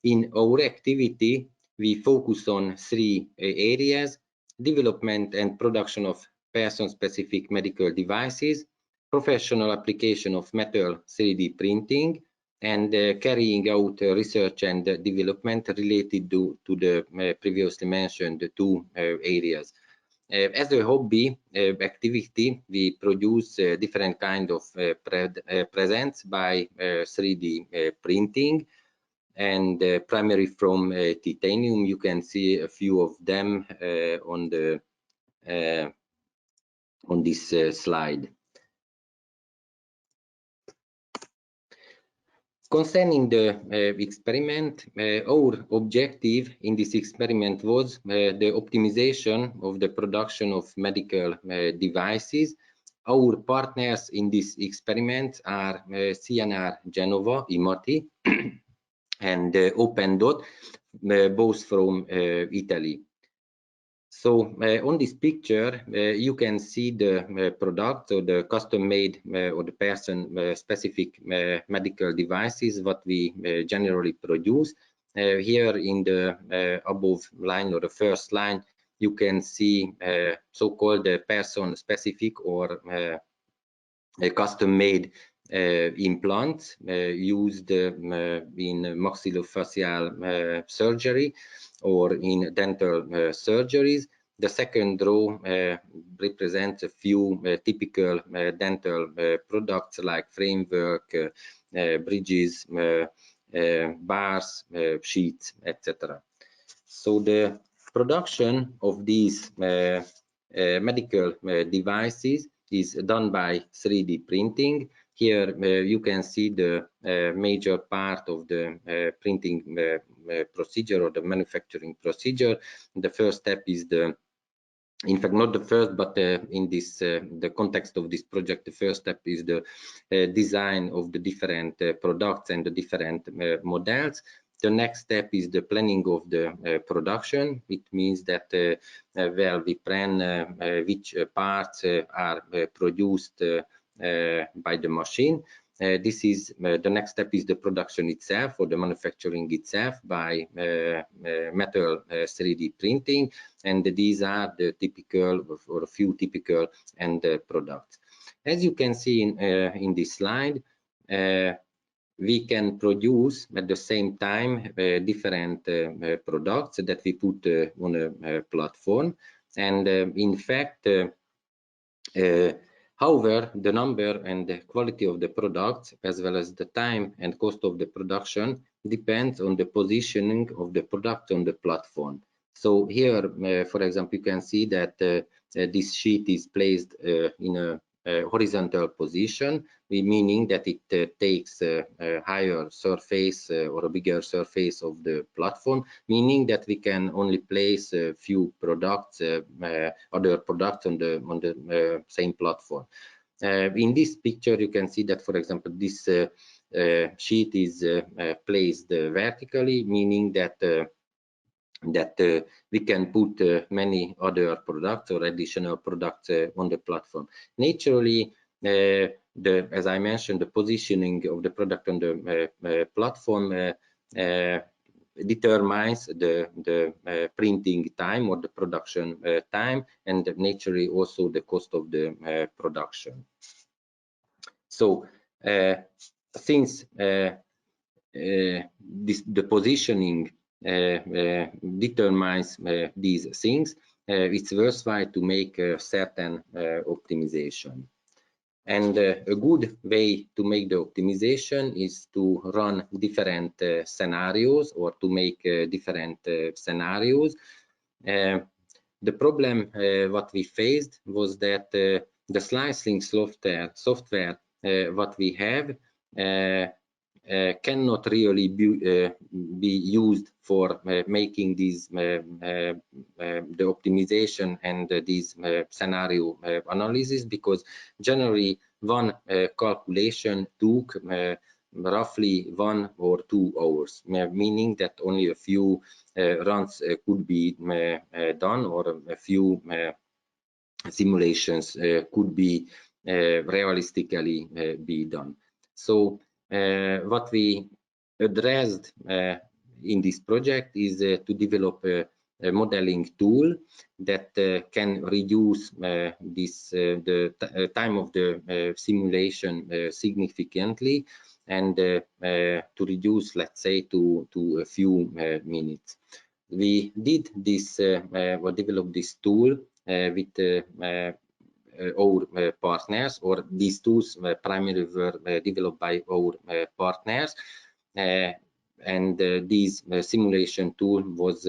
In our activity, we focus on three areas: development and production of person-specific medical devices, professional application of metal 3D printing, and carrying out research and development related to the previously mentioned two areas. As a hobby activity, we produce different kind of presents by 3D printing, and primarily from titanium. You can see a few of them on this slide. Concerning the experiment, our objective in this experiment was the optimization of the production of medical devices. Our partners in this experiment are CNR Genova, Imati, and OpenDot, both from Italy. So on this picture, you can see the product or the custom-made or the person-specific medical devices what we generally produce. Here in the above line or the first line, you can see so-called person-specific or custom-made implants used in maxillofacial surgery or in dental surgeries. The second row represents a few typical dental products like framework, bridges, bars, sheets, etc. So the production of these medical devices is done by 3D printing. Here you can see the major part of the printing procedure or the manufacturing procedure. The first step is in fact, not the first, but in this the context of this project, the first step is the design of the different products and the different models. The next step is the planning of the production. It means that well, we plan which parts are produced by the machine. This is the next step is the production itself or the manufacturing itself by metal 3D printing, and these are the typical or a few typical end products. As you can see in this slide, we can produce at the same time different products that we put on a platform, and in fact however, the number and the quality of the products, as well as the time and cost of the production, depends on the positioning of the product on the platform. So here, for example, you can see that this sheet is placed in a horizontal position, meaning that it takes a higher surface or a bigger surface of the platform, meaning that we can only place a few products, other products on the same platform. In this picture, you can see that, for example, this sheet is placed vertically, meaning that we can put many other products or additional products on the platform. Naturally, as I mentioned, the positioning of the product on the platform determines the printing time or the production time, and naturally also the cost of the production. So since the positioning determines these things, it's worthwhile to make a certain optimization. And a good way to make the optimization is to run different scenarios or to make different scenarios. The problem what we faced was that the slicing software what we have cannot really be used for making these the optimization and these scenario analysis, because generally one calculation took roughly 1 or 2 hours, meaning that only a few runs could be done, or a few simulations could be realistically be done. So what we addressed in this project is to develop a modeling tool that can reduce the time of the simulation significantly, and to reduce, let's say, to a few minutes. We did this or developed this tool with our partners, or these tools primarily were developed by our partners, and this simulation tool was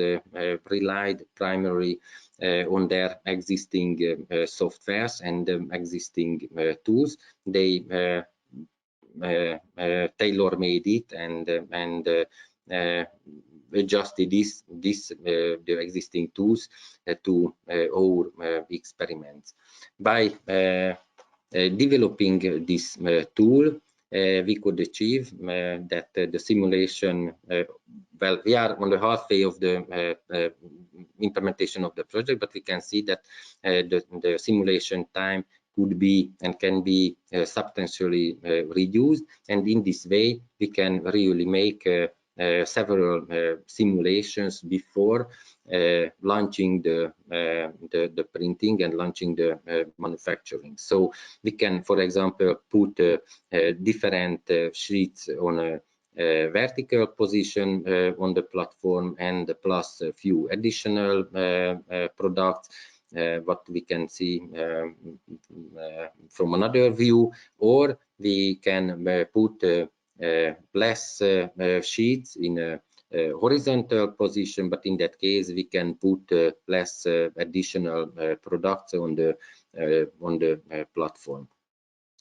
relied primarily on their existing softwares and existing tools. They tailor-made it and adjusted the existing tools to our experiments. By developing this tool, we could achieve that the simulation, well, we are on the halfway of the implementation of the project, but we can see that the simulation time could be and can be substantially reduced, and in this way we can really make several simulations before launching the printing and launching the manufacturing. So we can, for example, put different sheets on a vertical position on the platform, and plus a few additional products what we can see from another view, or we can put less sheets in a horizontal position, but in that case we can put less additional products on the platform.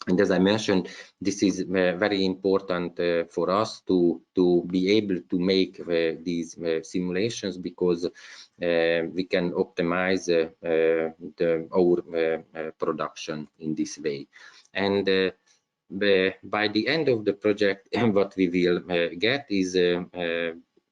And as I mentioned, this is very important for us to be able to make these simulations, because we can optimize our production in this way. And by the end of the project, what we will get is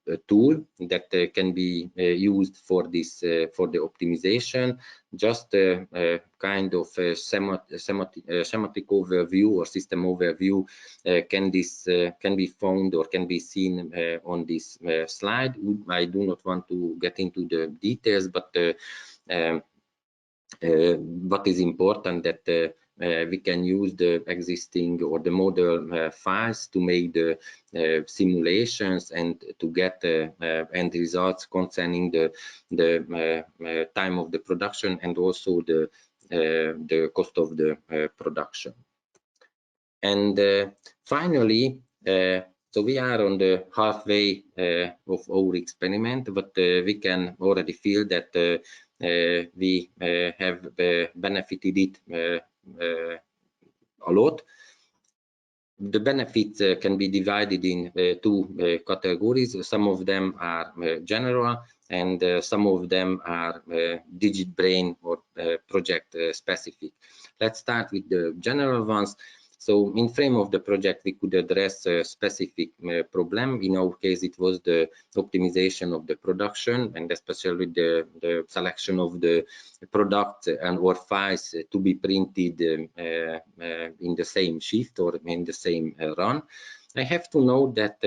a tool that can be used for this for the optimization. Just a kind of a schematic overview or system overview can be found or can be seen on this slide. I do not want to get into the details, but what is important that we can use the existing or the model files to make the simulations and to get end results concerning the time of the production and also the cost of the production. And finally, so we are on the halfway of our experiment, but we can already feel that we have benefited it a lot. The benefits can be divided in two categories. Some of them are general, and some of them are DIGItbrain or project specific. Let's start with the general ones. So in frame of the project, we could address a specific problem. In our case, it was the optimization of the production, and especially the selection of the product and or files to be printed in the same shift or in the same run. I have to note that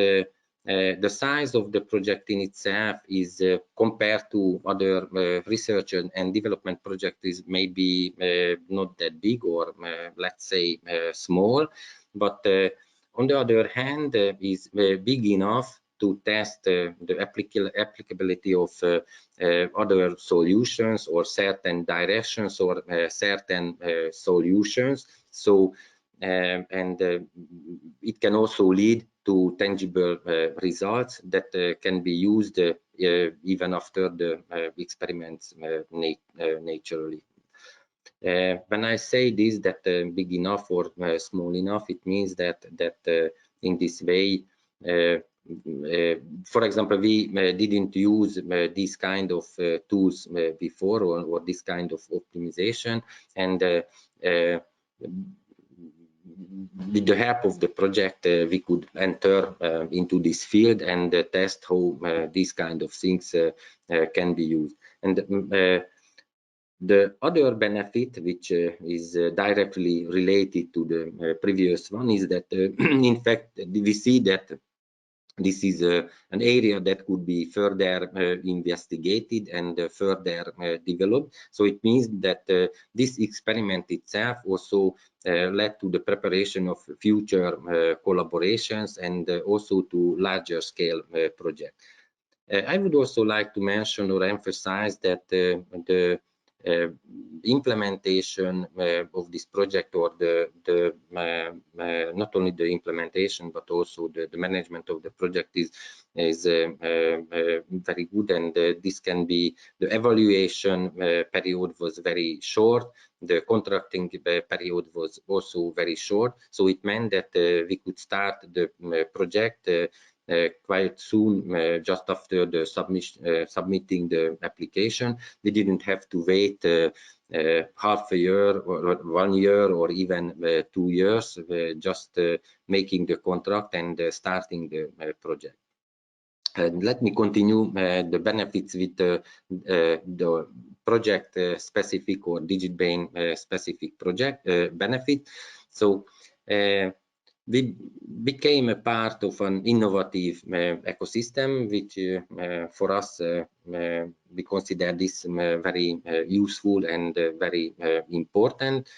the size of the project in itself is compared to other research and development projects is maybe not that big, or let's say small, but on the other hand is big enough to test the applicability of other solutions or certain directions or certain solutions. So and it can also lead to tangible results that can be used even after the experiments naturally. When I say this, that big enough or small enough, it means that in this way, for example, we didn't use these kind of tools before, or this kind of optimization, and with the help of the project, we could enter into this field and test how these kind of things can be used. And the other benefit, which is directly related to the previous one, is that in fact we see that this is an area that could be further investigated and further developed. So it means that this experiment itself also led to the preparation of future collaborations and also to larger scale projects. I would also like to mention or emphasize that the implementation of this project, or not only the implementation but also the management of the project is very good, and this can be, the evaluation period was very short, the contracting period was also very short, so it meant that we could start the project quite soon, just after the submitting the application. We didn't have to wait half a year or 1 year or even 2 years, just making the contract and starting the project. Let me continue the benefits with the project specific or DIGItbrain specific project benefit. So we became a part of an innovative ecosystem, which for us, we consider this very useful and very important.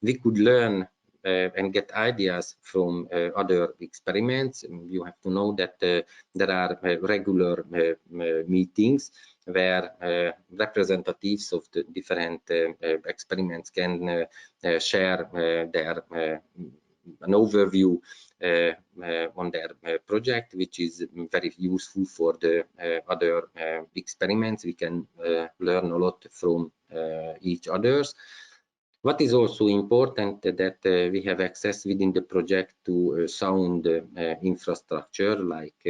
We could learn and get ideas from other experiments. You have to know that there are regular meetings where representatives of the different experiments can share their an overview on their project, which is very useful for the other experiments. We can learn a lot from each others. What is also important that we have access within the project to sound infrastructure like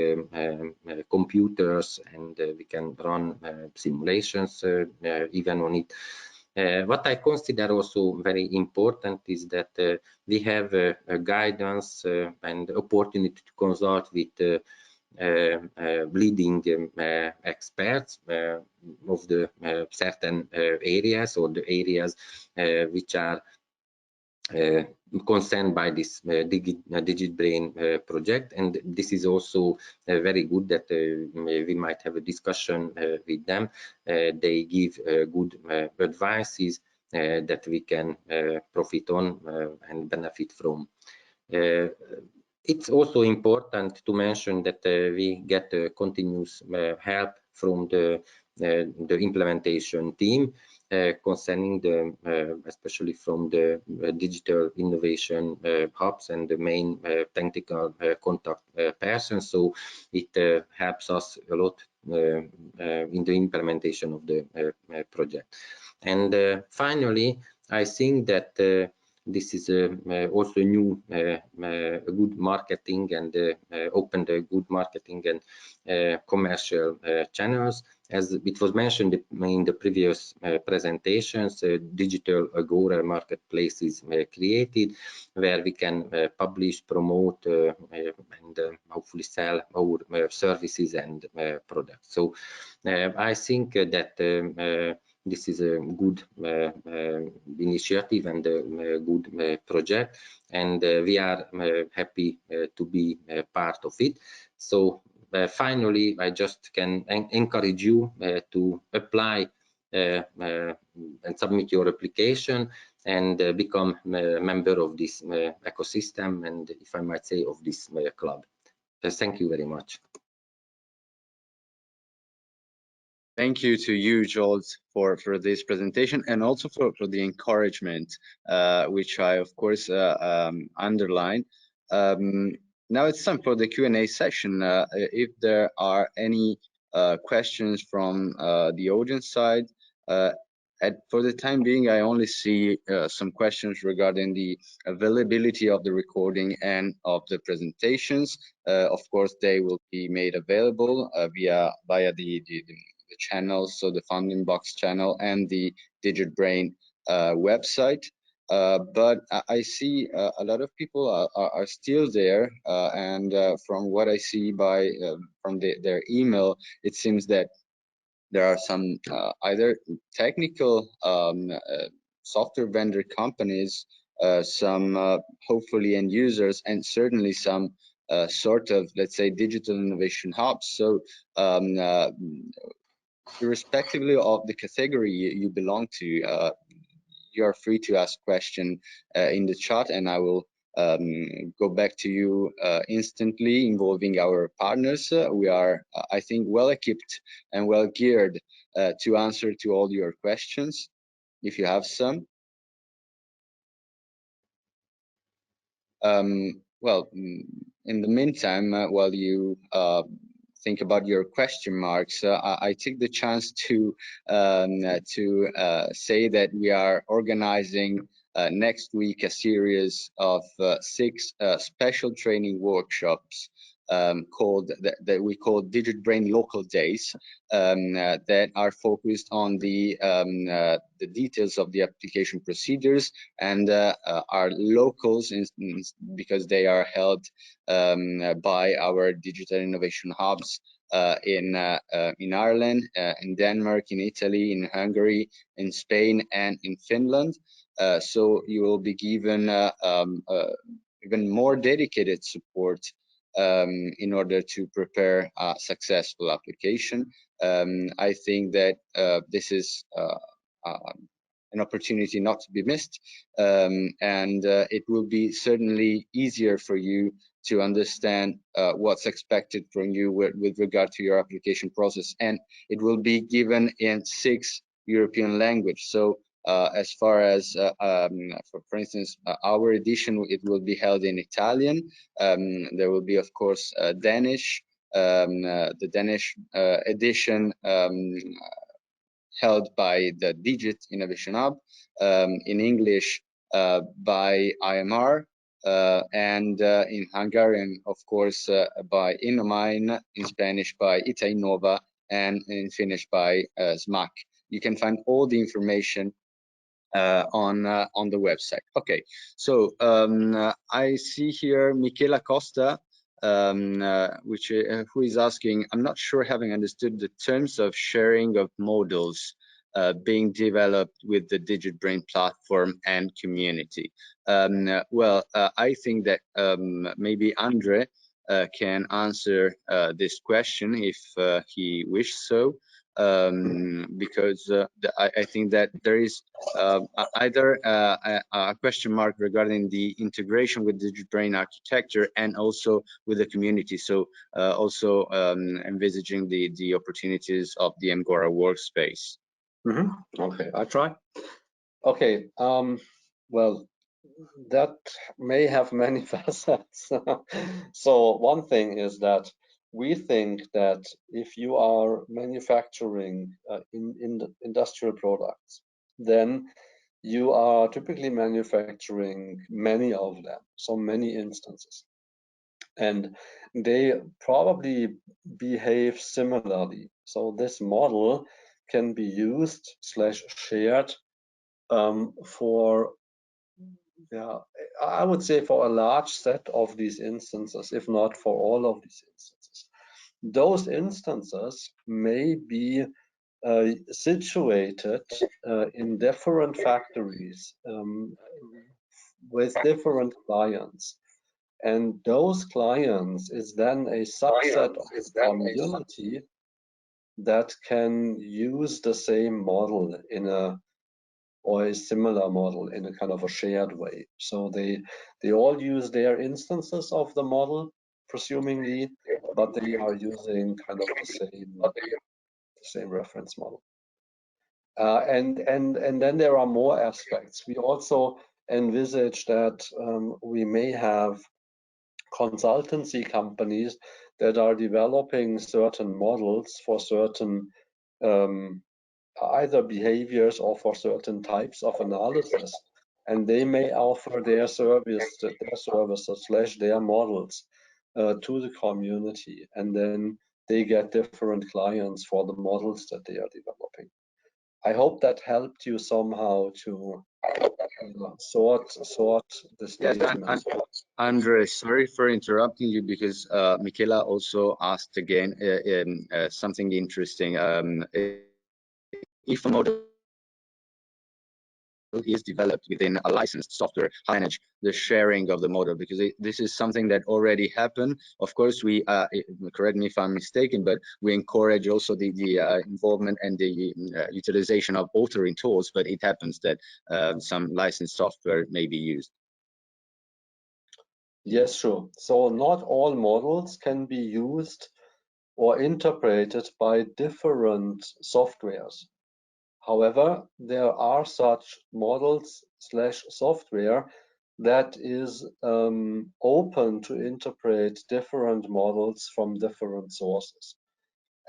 computers, and we can run simulations even on it. What I consider also very important is that we have a guidance and opportunity to consult with leading experts of the certain areas, or the areas which are concerned by this DIGItbrain project. And this is also very good that we might have a discussion with them. They give good advices that we can profit on and benefit from. It's also important to mention that we get continuous help from the implementation team concerning the, especially from the digital innovation hubs and the main technical contact persons. So it helps us a lot in the implementation of the project. And finally, I think that this is also new good marketing, and opened good marketing and commercial channels. As it was mentioned in the previous presentations, digital Agora marketplace is created, where we can publish, promote, and hopefully sell our services and products. So I think that this is a good initiative and a good project, and we are happy to be part of it. So finally, I just can encourage you to apply and submit your application and become a member of this ecosystem, and, if I might say, of this club. Thank you very much. Thank you to you, Joel, for this presentation, and also for the encouragement, which I, of course, underline. Now it's time for the Q&A session. If there are any questions from the audience side, for the time being, I only see some questions regarding the availability of the recording and of the presentations. Of course, they will be made available via the channels, so the Founding Box channel and the DIGItbrain website. But I see a lot of people are still there, and from what I see by from their email, it seems that there are some either technical software vendor companies, some hopefully end users, and certainly some sort of, let's say, digital innovation hubs. So irrespectively of the category you belong to, you are free to ask question in the chat, and I will go back to you instantly, involving our partners. We are, I think, well equipped and well geared to answer to all your questions, if you have some. Well, in the meantime, while you think about your question marks, I take the chance to say that we are organizing next week a series of 6 special training workshops that we call DIGItbrain Local Days, that are focused on the details of the application procedures, and are locals because they are held by our digital innovation hubs in Ireland, in Denmark, in Italy, in Hungary, in Spain, and in Finland. So you will be given even more dedicated support in order to prepare a successful application. I think that this is an opportunity not to be missed, and it will be certainly easier for you to understand what's expected from you with regard to your application process, and it will be given in 6 European languages. So as far as, for instance, our edition, it will be held in Italian. There will be, of course, Danish. The Danish edition held by the DIGIT Innovation Hub, in English by IMR, and in Hungarian, of course, by Innomine, in Spanish by Itainova, and in Finnish by SMAC. You can find all the information on the website. Okay, so I see here Michela Costa, who is asking, I'm not sure having understood the terms of sharing of models being developed with the DIGItbrain platform and community. Well, I think that maybe Andre can answer this question if he wishes so. Because I think that there is either a question mark regarding the integration with DIGItbrain architecture and also with the community. So also envisaging the opportunities of the Mgora workspace. Okay, I try. Okay, well, that may have many facets. So one thing is that we think that if you are manufacturing in industrial products, then you are typically manufacturing many of them, so many instances. And they probably behave similarly. So this model can be used / shared for, yeah, I would say for a large set of these instances, if not for all of these instances. Those instances may be situated in different factories with different clients. And those clients is then a subset of the community that can use the same model or a similar model in a kind of a shared way. So they all use their instances of the model, presumably, but they are using kind of the same reference model. And then there are more aspects. We also envisage that we may have consultancy companies that are developing certain models for certain either behaviors or for certain types of analysis, and they may offer their services / their models to the community, and then they get different clients for the models that they are developing. I hope that helped you somehow to sort the statement. Yes, Andre, sorry for interrupting you, because Michela also asked again something interesting. If a model is developed within a licensed software, how to manage the sharing of the model, because this is something that already happened. Of course, we correct me if I'm mistaken, but we encourage also the involvement and the utilization of authoring tools, but it happens that some licensed software may be used. Yes, sure. So not all models can be used or interpreted by different softwares. However, there are such models / software that is open to interpret different models from different sources.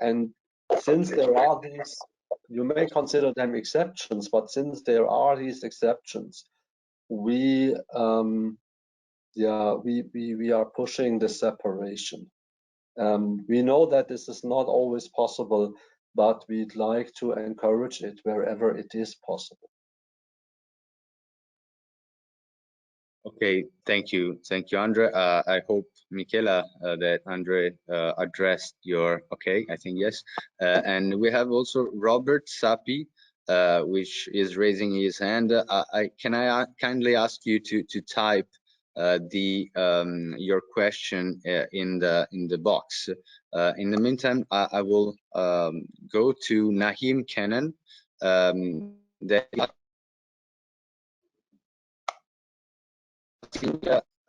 And since there are these, you may consider them exceptions, but since there are these exceptions, we are pushing the separation. We know that this is not always possible, but we'd like to encourage it wherever it is possible. Okay, thank you, Andre. I hope, Michela, that Andre addressed your. Okay, I think yes. And we have also Robert Sappi, which is raising his hand. Can I kindly ask you to type your question in the box. In the meantime, I will go to Nahim Kenan.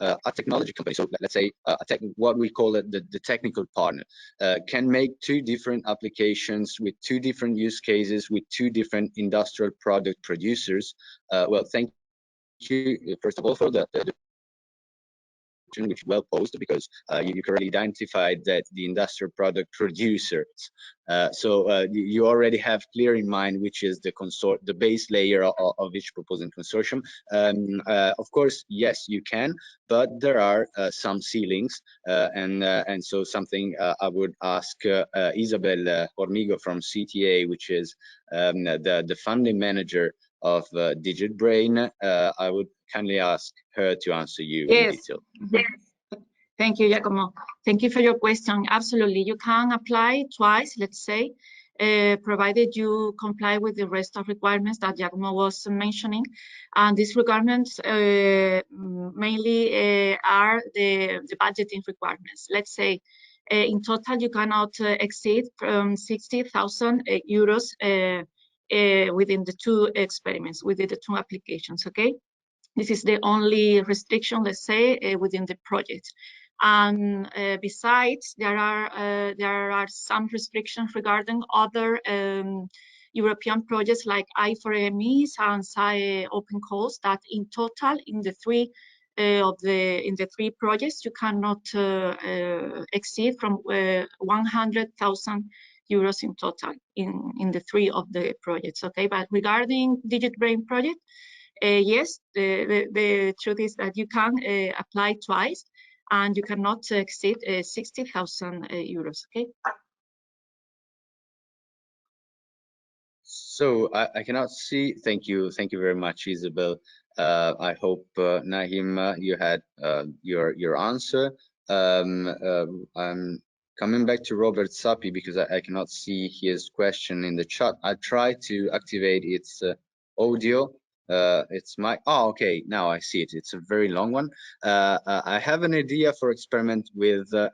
A technology company, so let's say what we call it the technical partner, can make two different applications with two different use cases with two different industrial product producers. Well, thank you first of all for the which well posed, because you correctly identified that the industrial product producers. You already have clear in mind which is the base layer of each proposing consortium. Of course, yes, you can, but there are some ceilings, and so something I would ask Isabel Hormigo from CTA, which is the funding manager of DIGItbrain. I would kindly ask her to answer you in detail. Yes. Thank you, Giacomo. Thank you for your question. Absolutely, you can apply twice, let's say, provided you comply with the rest of requirements that Giacomo was mentioning. And these requirements mainly are the budgeting requirements. Let's say in total you cannot exceed 60,000 euros within the two experiments, within the two applications, okay? This is the only restriction, let's say, within the project. And besides, there are some restrictions regarding other European projects like I4MEs and SAE Open Calls that in total, in the three projects, you cannot exceed from 100,000 euros in total in the three of the projects. Okay, but regarding DIGItbrain project, yes, the truth is that you can apply twice, and you cannot exceed 60,000 euros. Okay. So I cannot see. Thank you very much, Isabel. I hope Nahim, you had your answer. I'm coming back to Robert Sappi because I cannot see his question in the chat. I tried to activate its audio. It's my okay, now I see it. It's a very long one. I have an idea for experiment with a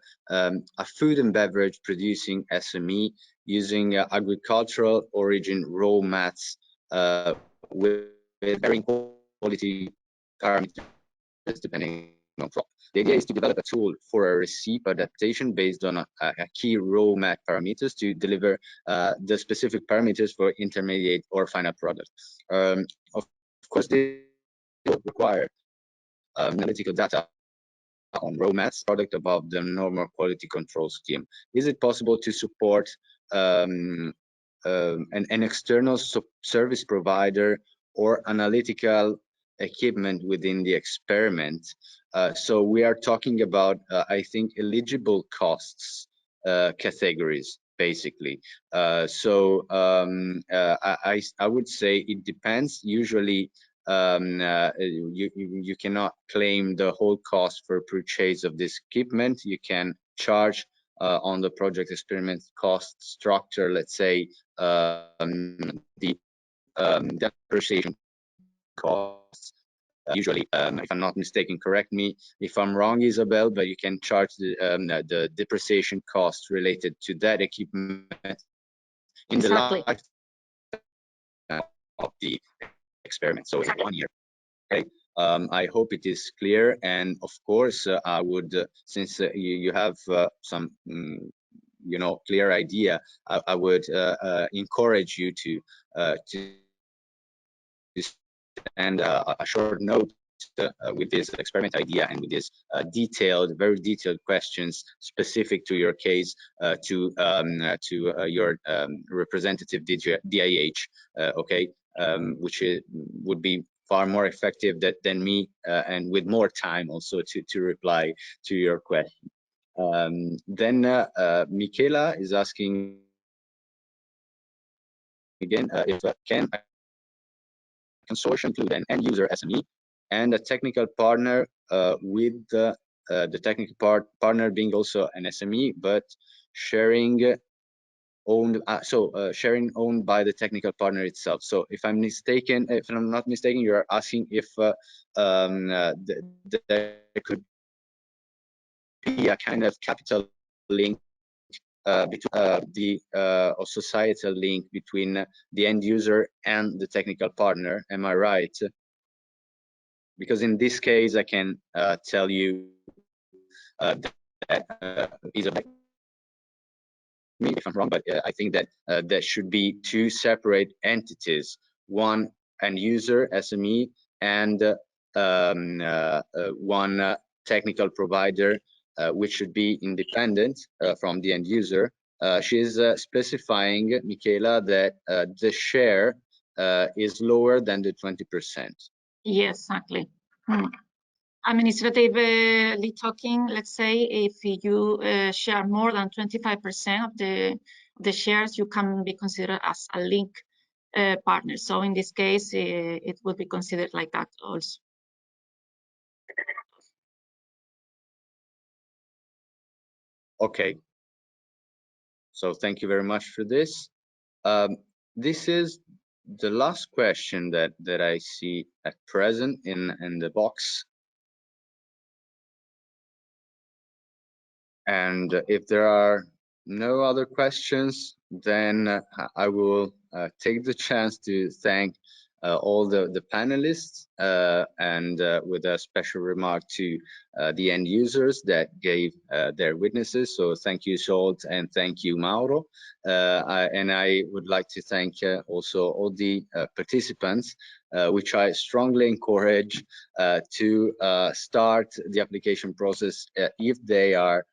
food and beverage producing SME using agricultural origin raw mats with varying quality parameters depending on crop. The idea is to develop a tool for a recipe adaptation based on a key raw mat parameters to deliver the specific parameters for intermediate or final product. Of course, they will require analytical data on raw mats product above the normal quality control scheme. Is it possible to support an external service provider or analytical equipment within the experiment? So we are talking about, I think, eligible costs categories, basically. I would say it depends. Usually, you cannot claim the whole cost for purchase of this equipment. You can charge on the project experiment cost structure, let's say, the depreciation costs. Usually, if I'm not mistaken, correct me if I'm wrong, Isabel, but you can charge the depreciation costs related to that equipment in the life of the experiment. So it's 1 year. Okay. I hope it is clear, and of course, I would, since you have some, clear idea, I would encourage you to send a short note with this experiment idea and with this very detailed questions specific to your case to your representative DIH, okay, which would be far more effective than me and with more time also to reply to your question. Then Michaela is asking again if can a consortium include an end user SME and a technical partner with the technical partner being also an SME, but sharing owned, sharing owned by the technical partner itself. So if I'm not mistaken, you're asking if there could be a kind of capital link between or societal link between the end user and the technical partner. Am I right? Because in this case, I can tell you that maybe if I'm wrong, but I think that there should be two separate entities: one end user, SME, and one technical provider, which should be independent from the end user. She's specifying, Michela, that the share is lower than the 20%. Yes, exactly. Administratively talking, let's say if you share more than 25% of the shares, you can be considered as a link partner. So in this case, it would be considered like that also. Okay. So thank you very much for this. This is the last question that I see at present in the box. And if there are no other questions, then I will take the chance to thank all the panelists and with a special remark to the end users that gave their witnesses. So thank you, Scholt, and thank you, Mauro. And I would like to thank also all the participants, which I strongly encourage to start the application process if they are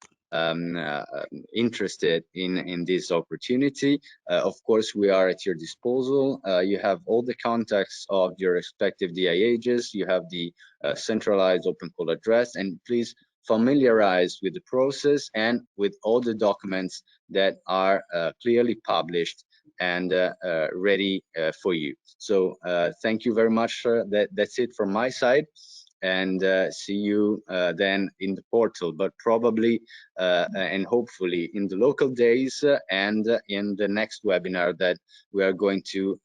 interested in this opportunity. Of course, we are at your disposal. You have all the contacts of your respective DIAs. You have the centralized open call address, and please familiarize with the process and with all the documents that are clearly published and ready for you. So thank you very much. That's it from my side. And see you then in the portal, but probably and hopefully in the local days and in the next webinar that we are going to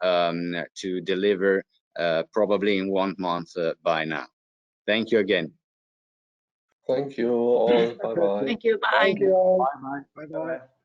deliver probably in 1 month by now. Thank you again. Thank you all. Bye bye. Thank you. Bye. Thank you all. Bye bye. Bye bye.